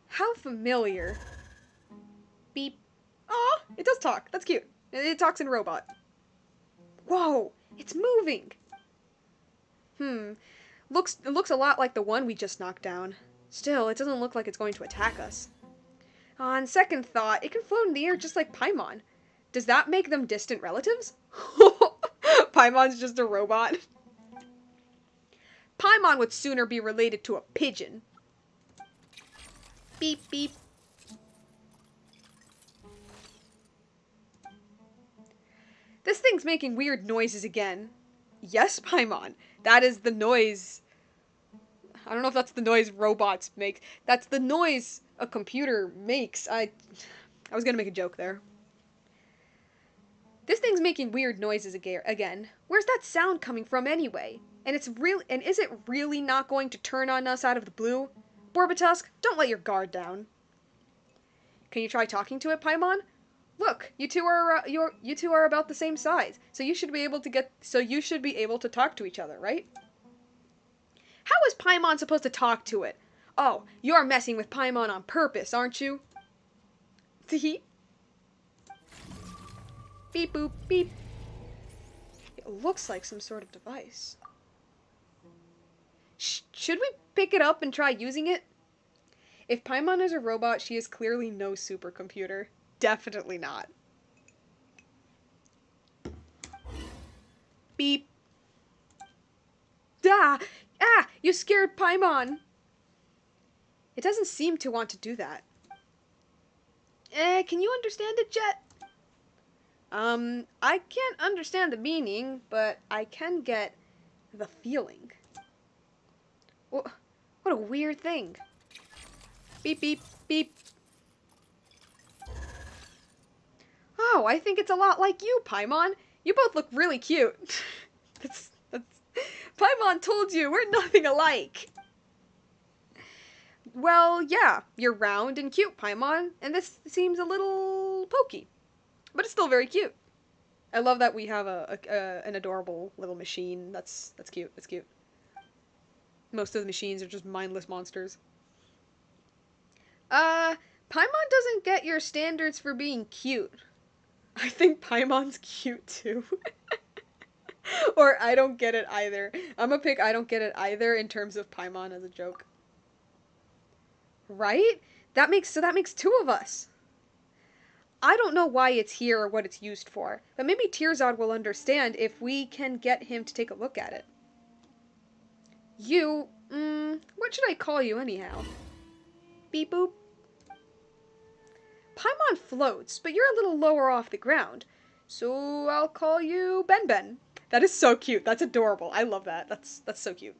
How familiar. Beep. Oh, it does talk. That's cute. It talks in robot. Whoa, it's moving. It looks a lot like the one we just knocked down. Still, it doesn't look like it's going to attack us. On second thought, it can float in the air just like Paimon. Does that make them distant relatives? Paimon's just a robot. Paimon would sooner be related to a pigeon. Beep, beep. This thing's making weird noises again. Yes, Paimon. That is the noise. I don't know if that's the noise robots make. That's the noise a computer makes. I was gonna make a joke there. This thing's making weird noises again. Where's that sound coming from anyway? And is it really not going to turn on us out of the blue? Borbatusk, don't let your guard down. Can you try talking to it, Paimon? Look, you two are about the same size, so you should be able to talk to each other, right? How is Paimon supposed to talk to it? Oh, you're messing with Paimon on purpose, aren't you? Tee. Beep boop beep. It looks like some sort of device. Should we pick it up and try using it? If Paimon is a robot, she is clearly no supercomputer. Definitely not. Beep. Ah! Ah! You scared Paimon! It doesn't seem to want to do that. Can you understand it, Jet? I can't understand the meaning, but I can get the feeling. What a weird thing. Beep, beep, beep. Oh, I think it's a lot like you, Paimon. You both look really cute. that's... Paimon told you, we're nothing alike. Well, yeah, you're round and cute, Paimon, and this seems a little pokey. But it's still very cute. I love that we have an adorable little machine. That's cute. That's cute. Most of the machines are just mindless monsters. Paimon doesn't get your standards for being cute. I think Paimon's cute too. Or I don't get it either. I'm gonna pick I don't get it either in terms of Paimon as a joke. Right? That makes two of us. I don't know why it's here or what it's used for, but maybe Tearzod will understand if we can get him to take a look at it. You, what should I call you anyhow? Beep boop. Paimon floats, but you're a little lower off the ground, so I'll call you Ben Ben. That is so cute. That's adorable. I love that. That's so cute.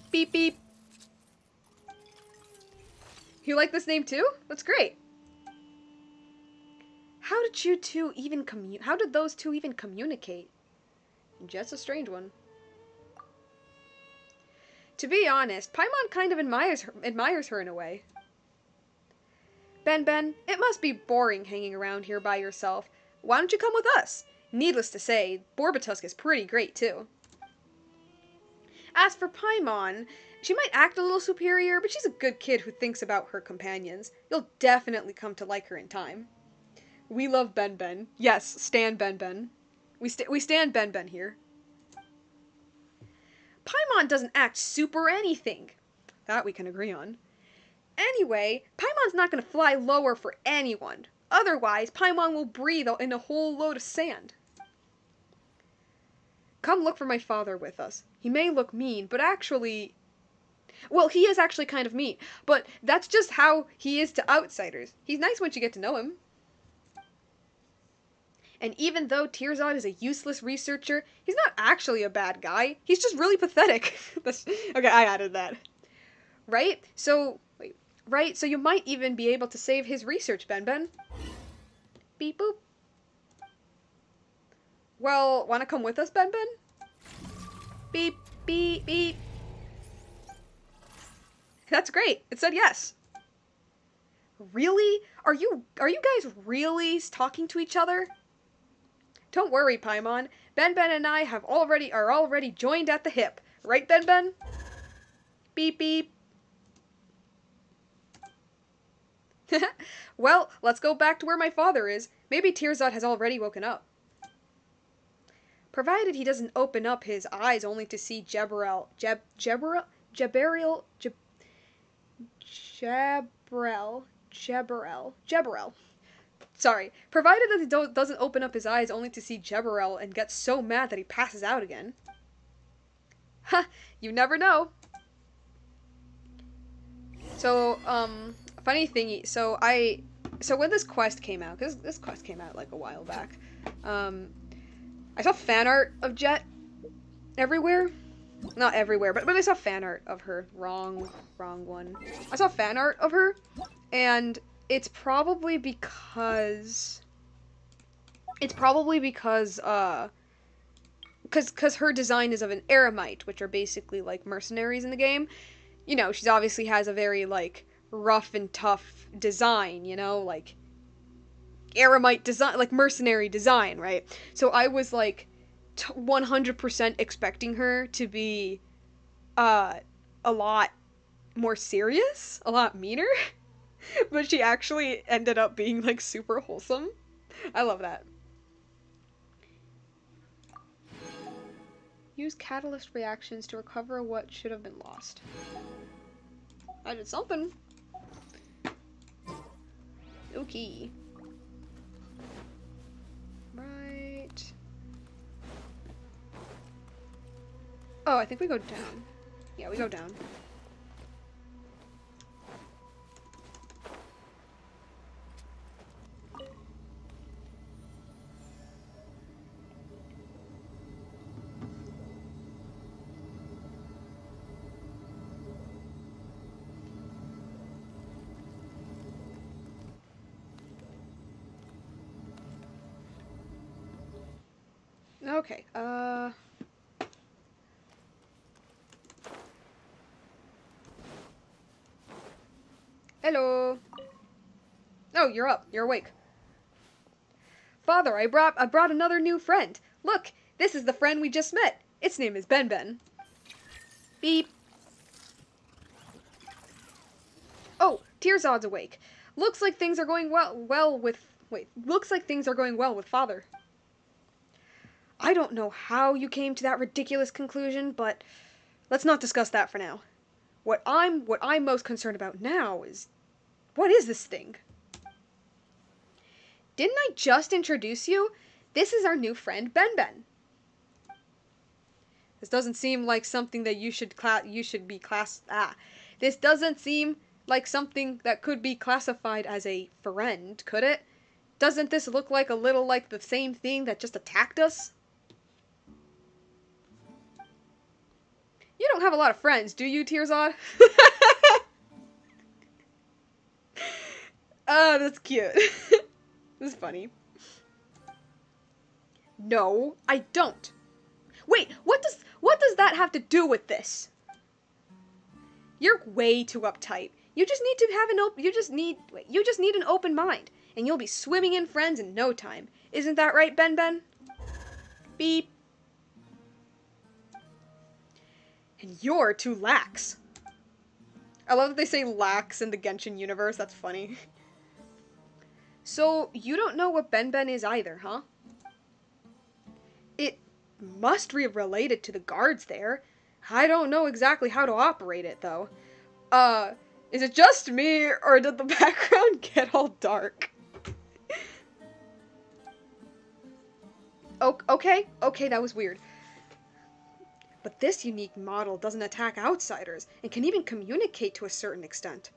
Beep beep. You like this name too? That's great. How did those two even communicate? Just a strange one. To be honest, Paimon kind of admires her in a way. Ben Ben, it must be boring hanging around here by yourself. Why don't you come with us? Needless to say, Borbatusk is pretty great too. As for Paimon, she might act a little superior, but she's a good kid who thinks about her companions. You'll definitely come to like her in time. We love Ben Ben. Yes, stan Ben Ben. We stand Ben Ben here. Paimon doesn't act super anything. That we can agree on. Anyway, Paimon's not going to fly lower for anyone. Otherwise, Paimon will breathe in a whole load of sand. Come look for my father with us. He may look mean, but actually... Well, he is actually kind of mean, but that's just how he is to outsiders. He's nice once you get to know him. And even though Tearzod is a useless researcher, he's not actually a bad guy. He's just really pathetic. Okay, I added that. Right? So you might even be able to save his research, Ben Ben. Beep boop. Well, wanna come with us, Ben Ben? Beep, beep, beep. That's great. It said yes. Really? Are you guys really talking to each other? Don't worry, Paimon. Ben Ben and I are already joined at the hip. Right, Ben Ben? Beep beep. Well, let's go back to where my father is. Maybe Tearzod has already woken up. Provided he doesn't open up his eyes only to see Jebrel. Sorry. Provided that he doesn't open up his eyes only to see Jebrel and get so mad that he passes out again. Ha! You never know. So, funny thingy. So when this quest came out, because this quest came out like a while back, I saw fan art of Jet everywhere. Not everywhere, but I saw fan art of her. Wrong one. I saw fan art of her, and it's probably because because her design is of an eremite, which are basically like mercenaries in the game. You know, she's obviously has a very like rough and tough design, you know, like eremite design, like mercenary design, right? So I was like 100% expecting her to be uh a lot more serious, a lot meaner, but she actually ended up being like super wholesome. I love that. Use catalyst reactions to recover what should have been lost. I did something. Okay. Right. Oh, I think we go down. Yeah, we go down. Okay, hello. Oh, you're up. You're awake. Father, I brought another new friend. Look, this is the friend we just met. Its name is Ben Ben. Beep. Oh, Tearzod's awake. Looks like things are going well with looks like things are going well with Father. I don't know how you came to that ridiculous conclusion, but let's not discuss that for now. What I'm most concerned about now is what is this thing? Didn't I just introduce you? This is our new friend Ben Ben. This doesn't seem like something that This doesn't seem like something that could be classified as a friend, could it? Doesn't this look like a little like the same thing that just attacked us? You don't have a lot of friends, do you, Tearzod? Oh, that's cute. This is funny. No, I don't. Wait, what does that have to do with this? You're way too uptight. You just need to have you just need an open mind, and you'll be swimming in friends in no time. Isn't that right, Ben Ben? Beep. And you're too lax. I love that they say lax in the Genshin universe. That's funny. So, you don't know what Ben Ben is either, huh? It must be related to the guards there. I don't know exactly how to operate it, though. Is it just me, or did the background get all dark? Okay, that was weird. But this unique model doesn't attack outsiders, and can even communicate to a certain extent.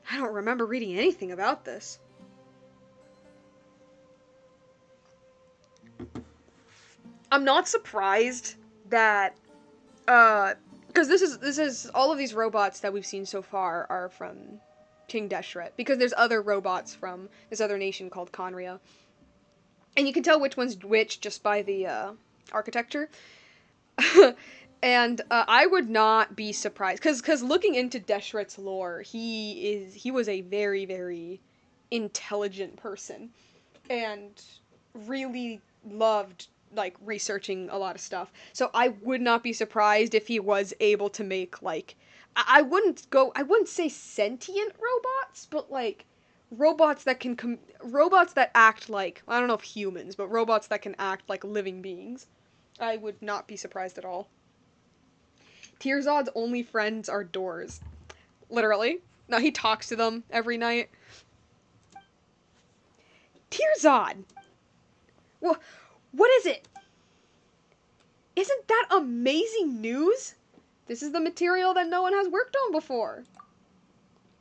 I don't remember reading anything about this. I'm not surprised that, because this is all of these robots that we've seen so far are from King Deshret, because there's other robots from this other nation called Conria. And you can tell which one's which just by the architecture. And I would not be surprised, because looking into Deshret's lore, he was a very, very intelligent person, and really loved like researching a lot of stuff. So I would not be surprised if he was able to make like I wouldn't say sentient robots, but like robots that robots that act like, I don't know if humans, but robots that can act like living beings. I would not be surprised at all. Tearzod's only friends are doors. Literally. Now he talks to them every night. Tearzod! What is it? Isn't that amazing news? This is the material that no one has worked on before.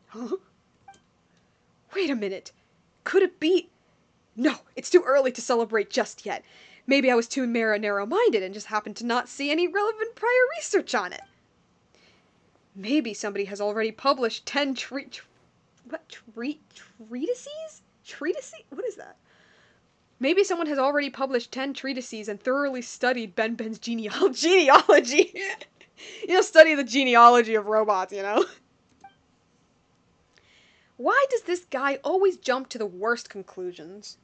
Huh? Wait a minute. Could it be? No, it's too early to celebrate just yet. Maybe I was too narrow-minded and just happened to not see any relevant prior research on it. Maybe somebody has already published 10 treatises? Treatises? What is that? Maybe someone has already published 10 treatises and thoroughly studied Ben's genealogy. Study the genealogy of robots, Why does this guy always jump to the worst conclusions?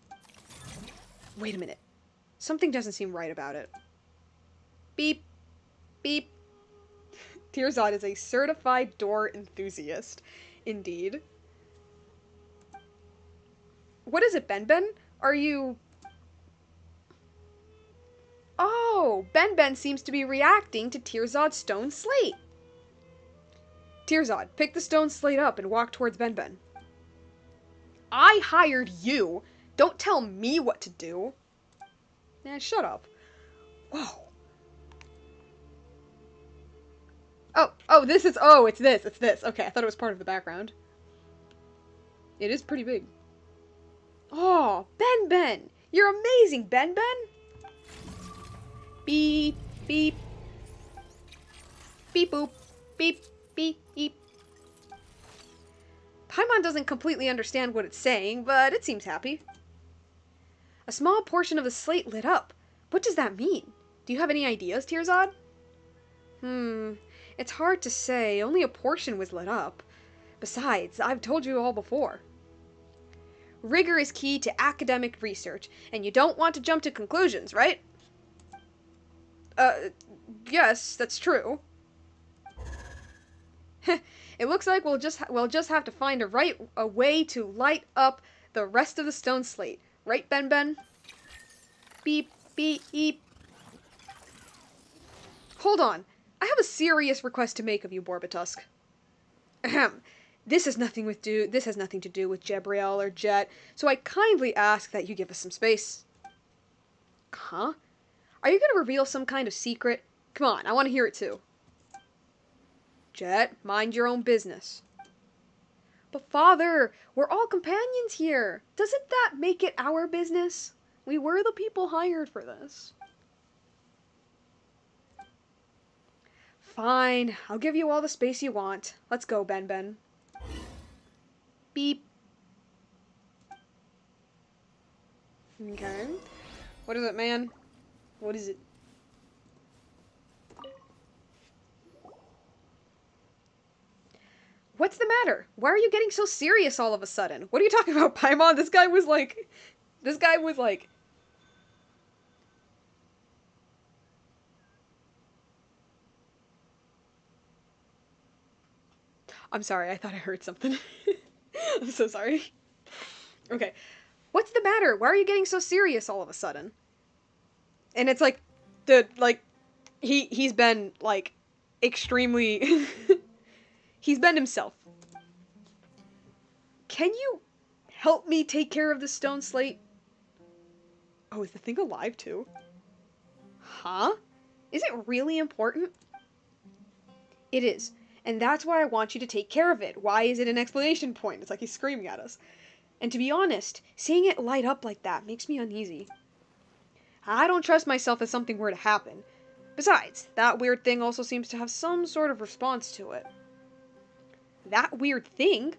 Wait a minute. Something doesn't seem right about it. Beep. Beep. Tirzad is a certified door enthusiast. Indeed. What is it, Ben? Are you... Oh, Ben seems to be reacting to Tirzad's stone slate. Tirzad, pick the stone slate up and walk towards Ben. I hired you. Don't tell me what to do. Shut up. Whoa. It's this. Okay, I thought it was part of the background. It is pretty big. Oh, Ben. You're amazing, Ben. Beep, beep. Beep, boop. Beep, beep, beep. Paimon doesn't completely understand what it's saying, but it seems happy. A small portion of the slate lit up. What does that mean? Do you have any ideas, Tirzad? It's hard to say. Only a portion was lit up. Besides, I've told you all before. Rigor is key to academic research, and you don't want to jump to conclusions, right? Yes, that's true. It looks like we'll just have to find a way to light up the rest of the stone slate. Right, Ben? Beep, beep, beep. Hold on. I have a serious request to make of you, Borbitusk. Ahem. This has nothing to do with Jebriel or Jet, so I kindly ask that you give us some space. Huh? Are you going to reveal some kind of secret? Come on, I want to hear it too. Jet, mind your own business. But Father, we're all companions here. Doesn't that make it our business? We were the people hired for this. Fine, I'll give you all the space you want. Let's go, Ben. Beep. Okay. What is it, man? What is it? What's the matter? Why are you getting so serious all of a sudden? What are you talking about, Paimon? This guy was like... I'm sorry, I thought I heard something. I'm so sorry. Okay. What's the matter? Why are you getting so serious all of a sudden? And it's like, he's been, like, extremely... he's been himself. Can you help me take care of the stone slate? Oh, is the thing alive too? Huh? Is it really important? It is. And that's why I want you to take care of it. Why is it an exclamation point? It's like he's screaming at us. And to be honest, seeing it light up like that makes me uneasy. I don't trust myself if something were to happen. Besides, that weird thing also seems to have some sort of response to it. That weird thing?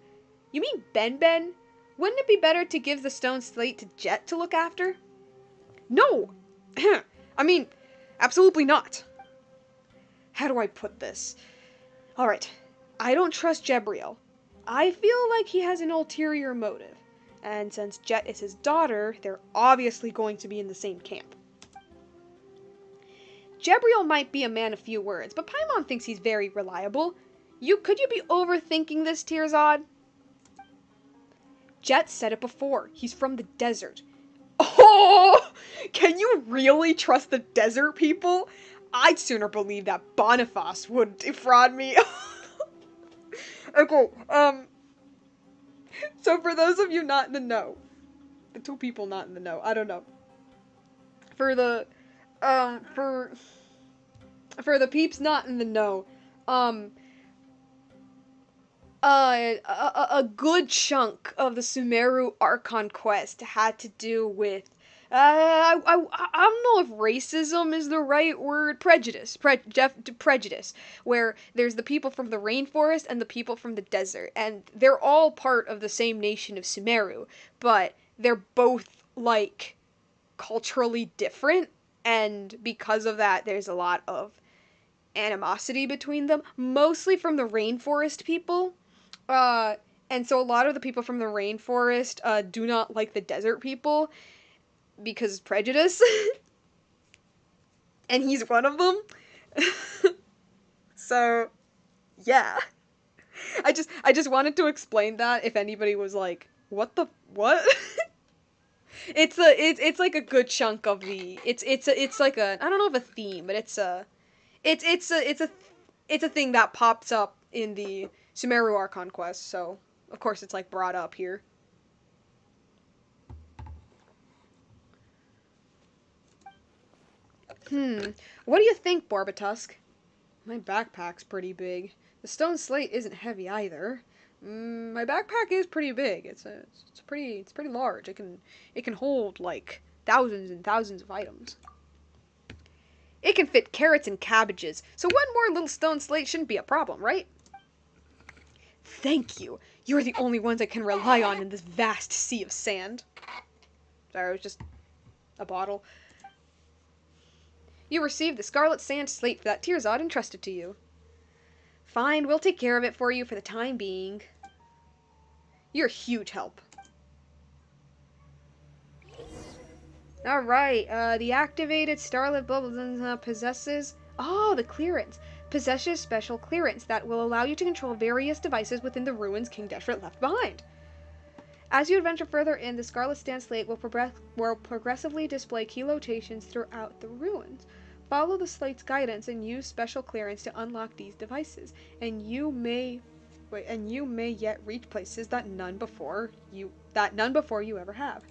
You mean Ben? Wouldn't it be better to give the stone slate to Jet to look after? No! I mean, absolutely not. How do I put this? Alright, I don't trust Jebriel. I feel like he has an ulterior motive. And since Jet is his daughter, they're obviously going to be in the same camp. Jebriel might be a man of few words, but Paimon thinks he's very reliable. Could you be overthinking this, Tirzad? Jet said it before. He's from the desert. Oh! Can you really trust the desert people? I'd sooner believe that Boniface would defraud me. Okay, so for those of you not in the know, the two people not in the know, I don't know. For the peeps not in the know, a good chunk of the Sumeru Archon quest had to do with, I don't know if racism is the right word, prejudice, where there's the people from the rainforest and the people from the desert, and they're all part of the same nation of Sumeru, but they're both, like, culturally different, and because of that, there's a lot of animosity between them, mostly from the rainforest people. Uh, and so a lot of the people from the rainforest do not like the desert people because prejudice, and he's one of them. So, yeah. I just wanted to explain that if anybody was like, what? It's like a good chunk of the it's like a, I don't know if a theme, but it's a thing that pops up in the Sumeru Archon quest, so of course it's like brought up here. What do you think, Barbatusk? My backpack's pretty big. The stone slate isn't heavy either. My backpack is pretty big. It's pretty large. It can hold like thousands and thousands of items. It can fit carrots and cabbages, so one more little stone slate shouldn't be a problem, right? Thank you. You're the only ones I can rely on in this vast sea of sand. Sorry, it was just a bottle. You received the scarlet sand slate that Tirzad entrusted to you. Fine, we'll take care of it for you for the time being. You're a huge help. Alright, the activated Starlit Bubble possesses... Oh, the clearance. Possesses special clearance that will allow you to control various devices within the ruins King Deshret left behind. As you adventure further in, the Scarlet Sand Slate will progressively display key locations throughout the ruins. Follow the slate's guidance and use special clearance to unlock these devices, and you may yet reach places that none before you ever have.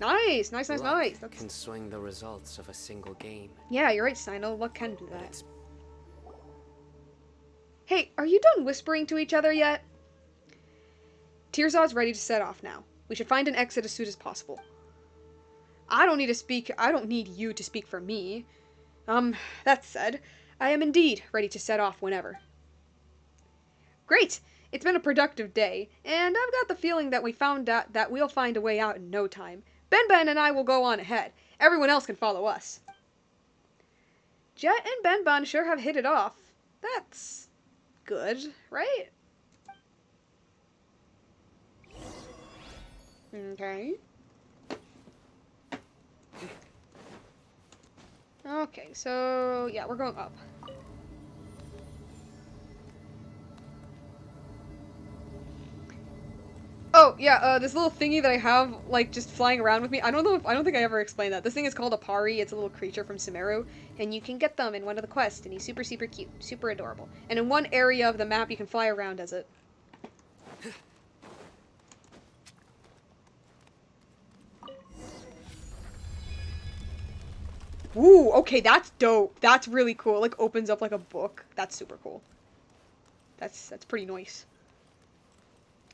Nice. Luck can swing the results of a single game. Yeah, you're right, Sino. Luck can do that. Hey, are you done whispering to each other yet? Tirzad's ready to set off now. We should find an exit as soon as possible. I don't need you to speak for me. That said, I am indeed ready to set off whenever. Great! It's been a productive day, and I've got the feeling that we'll find a way out in no time. Ben and I will go on ahead. Everyone else can follow us. Jet and Ben sure have hit it off. That's good, right? Okay. Okay, so yeah, we're going up. Oh, yeah, this little thingy that I have, like, just flying around with me, I don't think I ever explained that. This thing is called a Pari. It's a little creature from Sumeru, and you can get them in one of the quests, and he's super, super cute, super adorable. And in one area of the map, you can fly around as it. Ooh, okay, that's dope. That's really cool. Like, opens up like a book. That's super cool. That's pretty nice.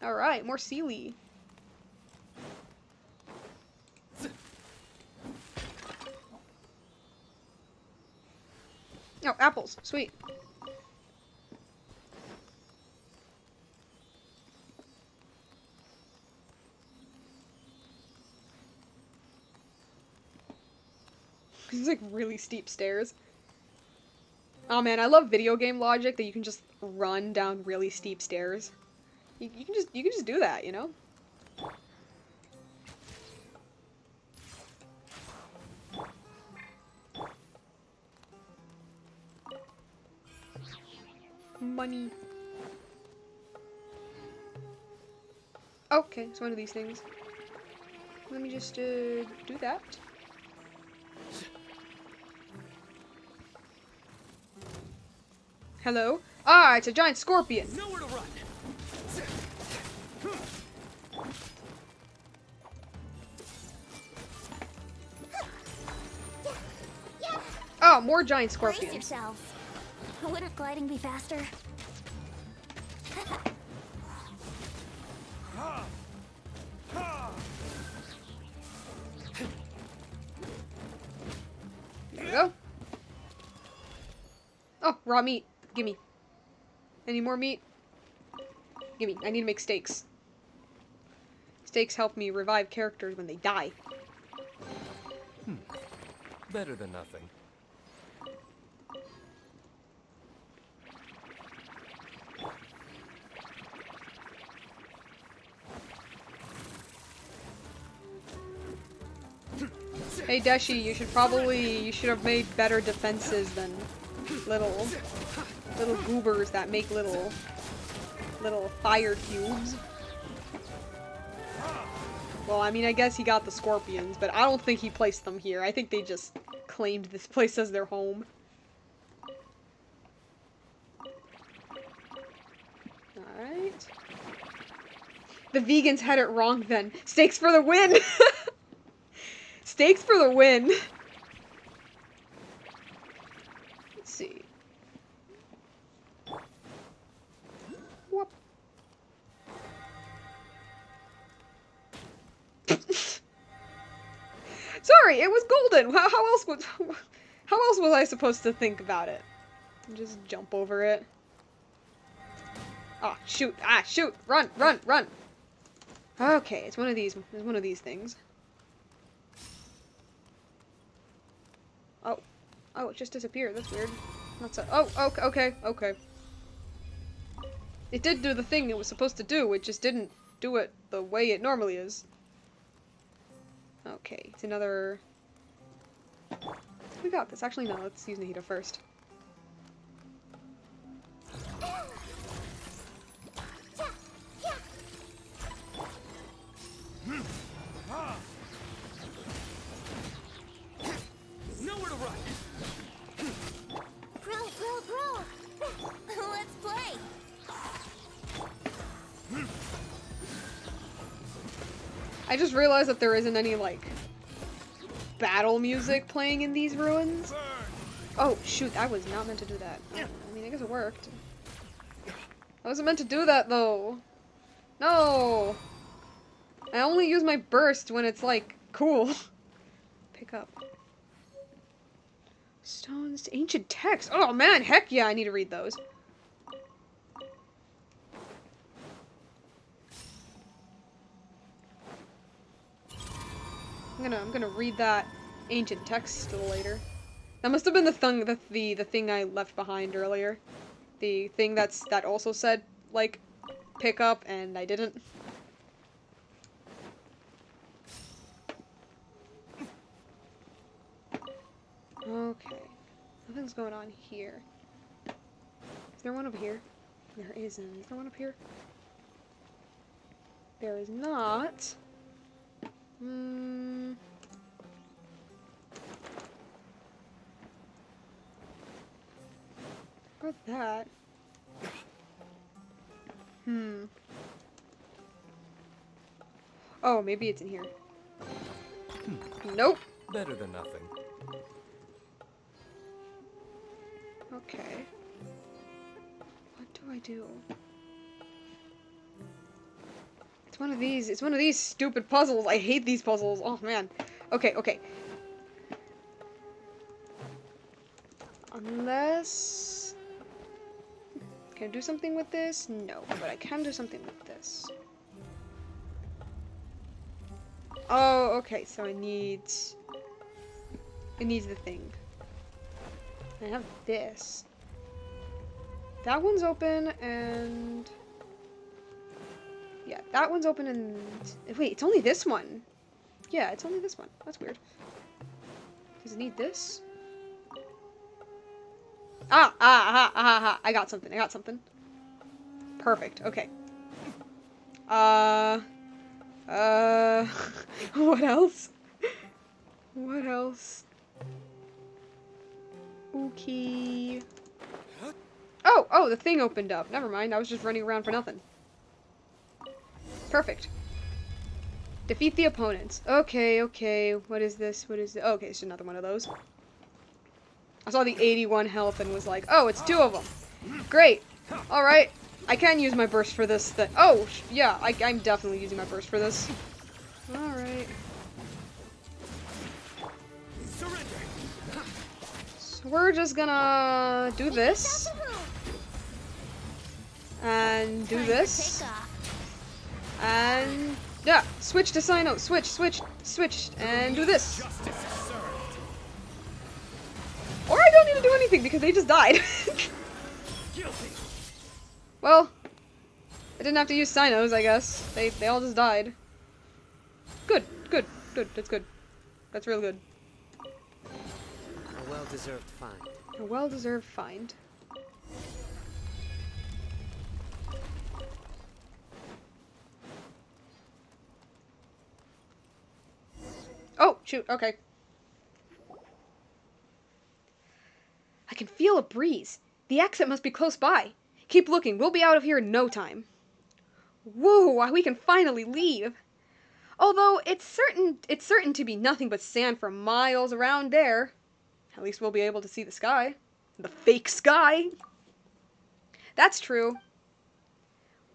Alright, more Sealy. Oh, apples. Sweet. These like really steep stairs. Oh man, I love video game logic that you can just run down really steep stairs. You can just do that, you know? Money. Okay, it's one of these things. Let me just do that. Hello? Ah, it's a giant scorpion. Nowhere to run. Oh, more giant Brace scorpions. yourself. Wouldn't gliding be faster? There we go. Oh, raw meat. Gimme. Any more meat? Gimme. I need to make steaks. Steaks help me revive characters when they die. Better than nothing. Hey Deshi, you should have made better defenses than little goobers that make little fire cubes. Well, I mean, I guess he got the scorpions, but I don't think he placed them here. I think they just claimed this place as their home. Alright. The vegans had it wrong then. Stakes for the win! Stakes for the win! Let's see. Whoop. Sorry, it was golden! How else was I supposed to think about it? Just jump over it. Oh, shoot! Ah, shoot! Run! Run! Run! Okay, it's one of these things. Oh. Oh, it just disappeared. That's weird. That's a- oh, okay, okay. It did do the thing it was supposed to do, it just didn't do it the way it normally is. Okay, it's another... We got this. Actually, no, let's use Nahida first. Nowhere to run. Bro. Let's play. I just realized that there isn't any, like, battle music playing in these ruins. Oh, shoot, I was not meant to do that. I mean, I guess it worked. I wasn't meant to do that, though. No! I only use my burst when it's, like, cool. Pick up. Stones, ancient text. Oh, man, heck yeah, I need to read those. I'm gonna read that ancient text a little later. That must have been the thing I left behind earlier. The thing that also said, like, pick up, and I didn't. Okay. Nothing's going on here. Is there one over here? There isn't. Is there one up here? There is not. What's that? Oh, maybe it's in here. Nope. Better than nothing. Okay. What do I do? It's one of these stupid puzzles. I hate these puzzles. Oh man. Okay. Unless... Can I do something with this? No, but I can do something with this. Oh, okay, so it needs the thing. I have this. That one's open, and... Yeah, that one's open, and... Wait, it's only this one. Yeah, it's only this one. That's weird. Does it need this? I got something. Perfect, okay. What else? What else? Okay. Oh, the thing opened up. Never mind, I was just running around for nothing. Perfect. Defeat the opponents. Okay. What is this? Okay, it's another one of those. I saw the 81 health and was like, oh, it's two of them. Great. Alright. I can use my burst for this thing. Oh, yeah, I'm definitely using my burst for this. Alright. So we're just gonna do this. And do this. And yeah, switch to Sino. Switch, and do this. Or I don't need to do anything because they just died. Guilty. Well, I didn't have to use Sinos, I guess. They all just died. Good, good, good. That's good. That's real good. A well-deserved find. A well-deserved find. Oh, shoot, okay. I can feel a breeze. The exit must be close by. Keep looking, we'll be out of here in no time. Whoa, we can finally leave. Although it's certain to be nothing but sand for miles around there. At least we'll be able to see the sky. The fake sky. That's true.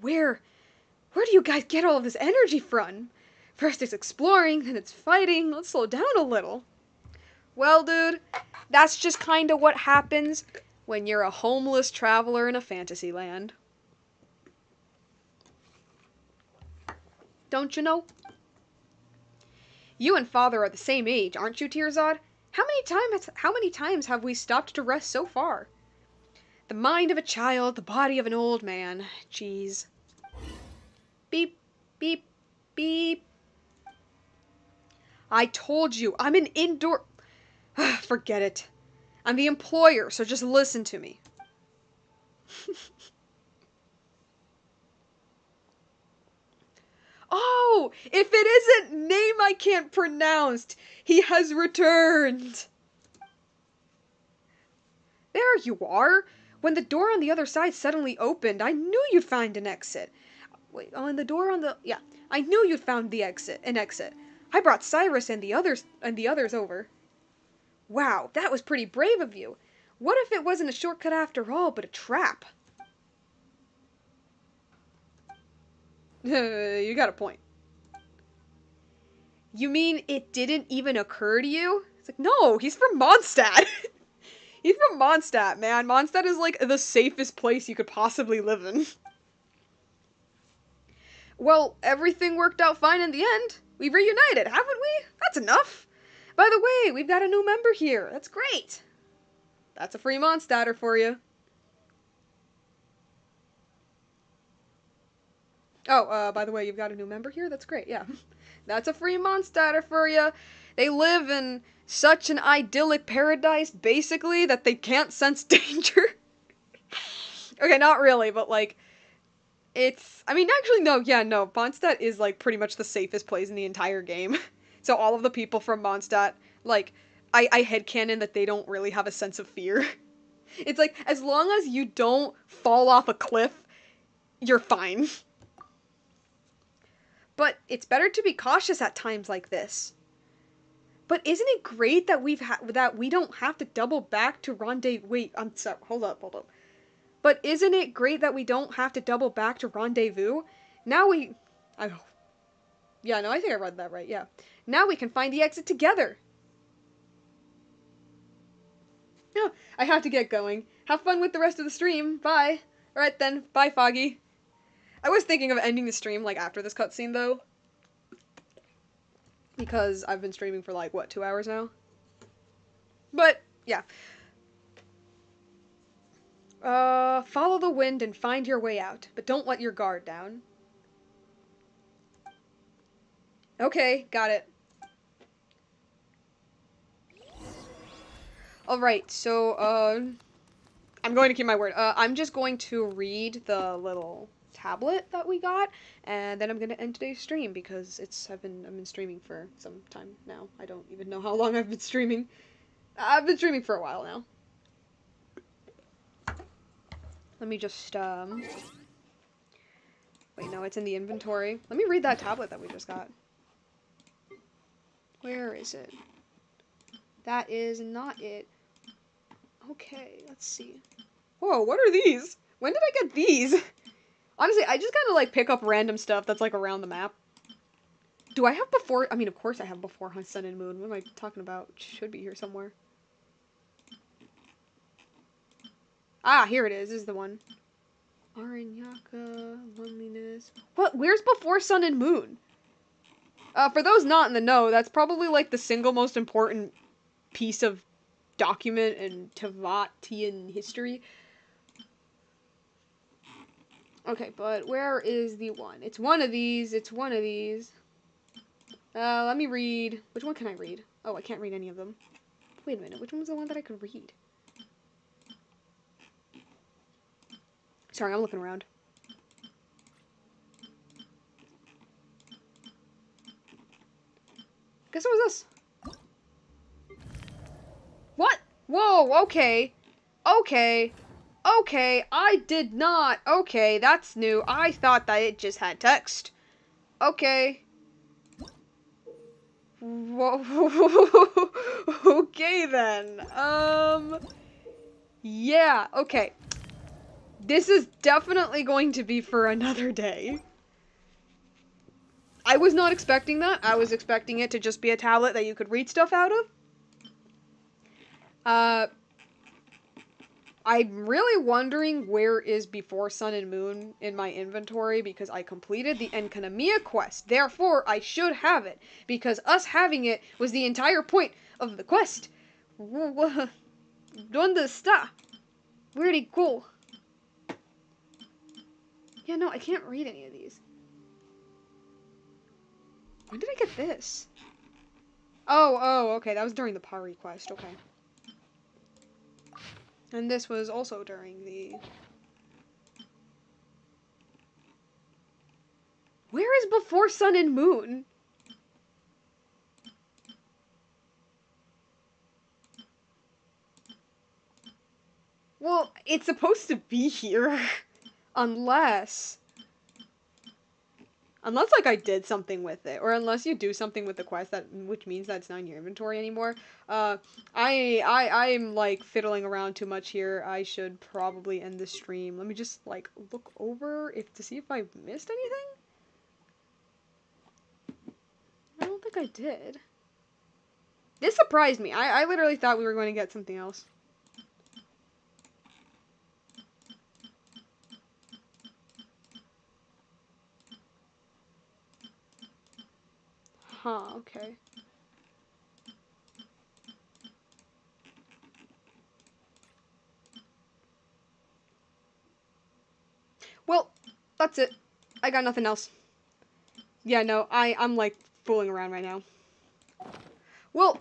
Where do you guys get all of this energy from? First it's exploring, then it's fighting. Let's slow down a little. Well, dude, that's just kind of what happens when you're a homeless traveler in a fantasy land. Don't you know? You and Father are the same age, aren't you, Tirzad? How many times have we stopped to rest so far? The mind of a child, the body of an old man. Jeez. Beep, beep, beep. I told you, I'm an indoor... Forget it. I'm the employer, so just listen to me. Oh, if it isn't name I can't pronounce, he has returned. There you are. When the door on the other side suddenly opened, I knew you'd find an exit. Wait, on the door on the... Yeah, I knew you'd found an exit. I brought Cyrus and the others over. Wow, that was pretty brave of you. What if it wasn't a shortcut after all, but a trap? You got a point. You mean it didn't even occur to you? It's like, no, he's from Mondstadt. He's from Mondstadt, man. Mondstadt is like the safest place you could possibly live in. Well, everything worked out fine in the end. We've reunited, haven't we? That's enough. By the way, we've got a new member here. That's great. That's a free Mondstadter for you. Oh, by the way, you've got a new member here? That's great, yeah. That's a free Mondstadter for you. They live in such an idyllic paradise, basically, that they can't sense danger. Okay, not really, but, like, it's... I mean, actually, no, yeah, no. Mondstadt is, like, pretty much the safest place in the entire game. So all of the people from Mondstadt, like, I headcanon that they don't really have a sense of fear. It's like, as long as you don't fall off a cliff, you're fine. But it's better to be cautious at times like this. But isn't it great that that we don't have to double back to rendezvous? Wait, I'm sorry. Hold up. But isn't it great that we don't have to double back to rendezvous? Now yeah, no, I think I read that right. Yeah. Now we can find the exit together. No, I have to get going. Have fun with the rest of the stream. Bye. All right then. Bye, Foggy. I was thinking of ending the stream, like, after this cutscene, though. Because I've been streaming for, like, what, 2 hours now? But, yeah. Follow the wind and find your way out, but don't let your guard down. Okay, got it. Alright, so, I'm going to keep my word. I'm just going to read the little tablet that we got, and then I'm gonna end today's stream because I've been streaming for some time now. I don't even know how long I've been streaming. I've been streaming for a while now. Let me just wait, no, it's in the inventory. Let me read that tablet that we just got. Where is it? That is not it. Okay, let's see. Whoa, what are these? When did I get these? Honestly, I just kind of, like, pick up random stuff that's, like, around the map. Do I have before... I mean, of course I have before Sun and Moon. What am I talking about? It should be here somewhere. Ah, here it is. This is the one. Aranyaka, loneliness... What? Where's before Sun and Moon? For those not in the know, that's probably, like, the single most important piece of document in Tavatian history. Okay, but where is the one? It's one of these. It's one of these. Let me read. Which one can I read? Oh, I can't read any of them. Wait a minute. Which one was the one that I could read? Sorry, I'm looking around. Guess it was this. What? Whoa, okay. Okay. Okay, I did not. Okay, that's new. I thought that it just had text. Okay. Whoa. Okay then. Yeah, okay. This is definitely going to be for another day. I was not expecting that. I was expecting it to just be a tablet that you could read stuff out of. I'm really wondering where is Before Sun and Moon in my inventory because I completed the Enkanomiya quest. Therefore, I should have it because us having it was the entire point of the quest. ¿Dónde está? Where'd he go? Yeah, no, I can't read any of these. When did I get this? Oh, okay, that was during the Pari quest, okay. And this was also during the... Where is Before Sun and Moon? Well, it's supposed to be here. Unless, like, I did something with it. Or unless you do something with the quest, which means that it's not in your inventory anymore. I'm, like, fiddling around too much here. I should probably end the stream. Let me just, like, look over to see if I missed anything. I don't think I did. This surprised me. I literally thought we were going to get something else. Huh, okay. Well, that's it. I got nothing else. Yeah, no, I'm like fooling around right now. Well,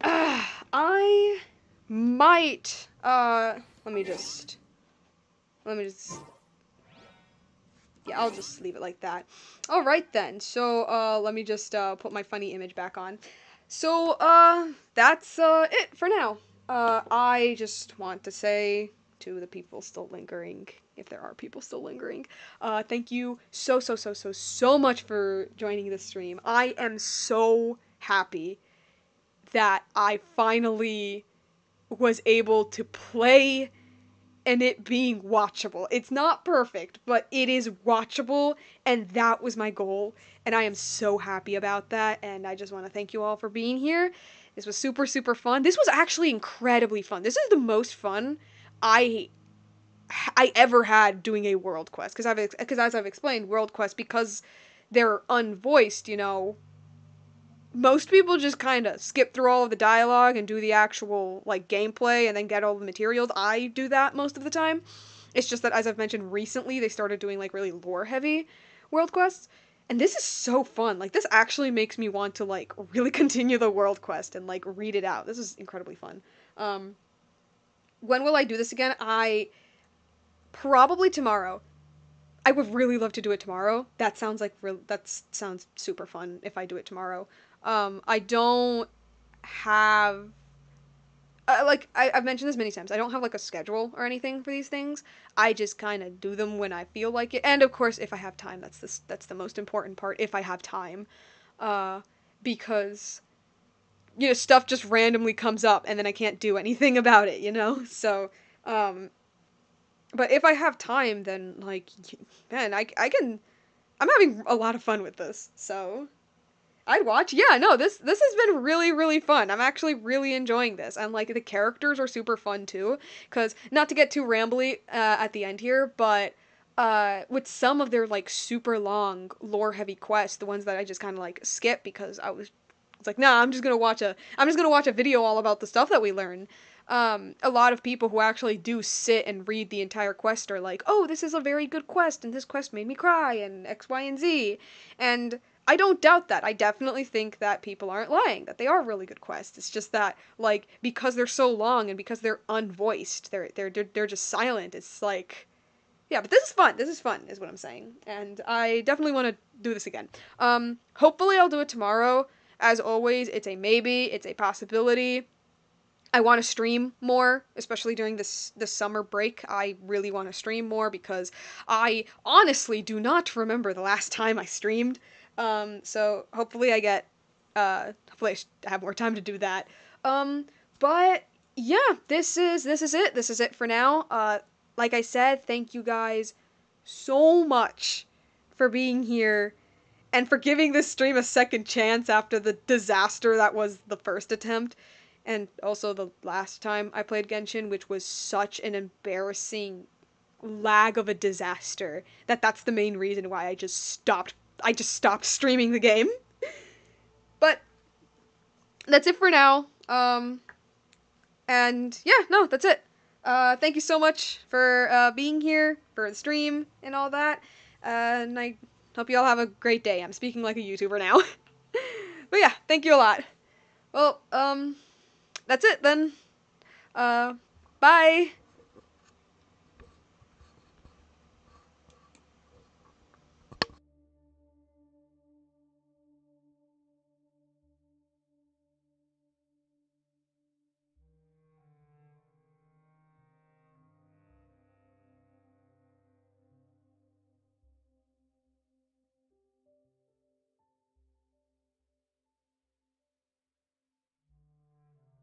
I might, let me just, yeah, I'll just leave it like that. Alright then, so, let me just, put my funny image back on. So, that's, it for now. I just want to say to the people still lingering, if there are people still lingering, thank you so much for joining this stream. I am so happy that I finally was able to play and it being watchable. It's not perfect, but it is watchable, and that was my goal, and I am so happy about that, and I just want to thank you all for being here. This was super fun. This was actually incredibly fun. This is the most fun I ever had doing a world quest, because as I've explained, world quests, because they're unvoiced, you know, most people just kind of skip through all of the dialogue and do the actual, like, gameplay and then get all the materials. I do that most of the time. It's just that, as I've mentioned recently, they started doing, like, really lore-heavy world quests. And this is so fun. Like, this actually makes me want to, like, really continue the world quest and, like, read it out. This is incredibly fun. When will I do this again? Probably tomorrow. I would really love to do it tomorrow. That sounds super fun if I do it tomorrow. I don't have I've mentioned this many times. I don't have like a schedule or anything for these things. I just kind of do them when I feel like it, and of course, if I have time. That's the most important part. If I have time, because you know stuff just randomly comes up, and then I can't do anything about it. You know, so but if I have time, then like, man, I can. I'm having a lot of fun with this, so I'd watch. Yeah, no, this has been really fun. I'm actually really enjoying this, and like the characters are super fun too. Cause not to get too rambly at the end here, but with some of their like super long lore heavy quests, the ones that I just kind of like skip because I was It's like, nah, I'm just gonna watch a video all about the stuff that we learn. A lot of people who actually do sit and read the entire quest are like, oh, this is a very good quest, and this quest made me cry, and X, Y, and Z. And I don't doubt that. I definitely think that people aren't lying, that they are really good quests. It's just that, like, because they're so long and because they're unvoiced, they're just silent. It's like, yeah, but this is fun. This is fun, is what I'm saying. And I definitely want to do this again. Hopefully I'll do it tomorrow. As always, it's a maybe, it's a possibility. I want to stream more, especially during this summer break. I really want to stream more because I honestly do not remember the last time I streamed. So hopefully hopefully I have more time to do that. But yeah, this is it. This is it for now. Like I said, thank you guys so much for being here and for giving this stream a second chance after the disaster that was the first attempt. And also the last time I played Genshin, which was such an embarrassing lag of a disaster that's the main reason why I just stopped streaming the game. But that's it for now. And yeah, no, that's it. Thank you so much for being here for the stream and all that. And I hope you all have a great day. I'm speaking like a YouTuber now. But yeah, thank you a lot. Well, that's it then. Bye.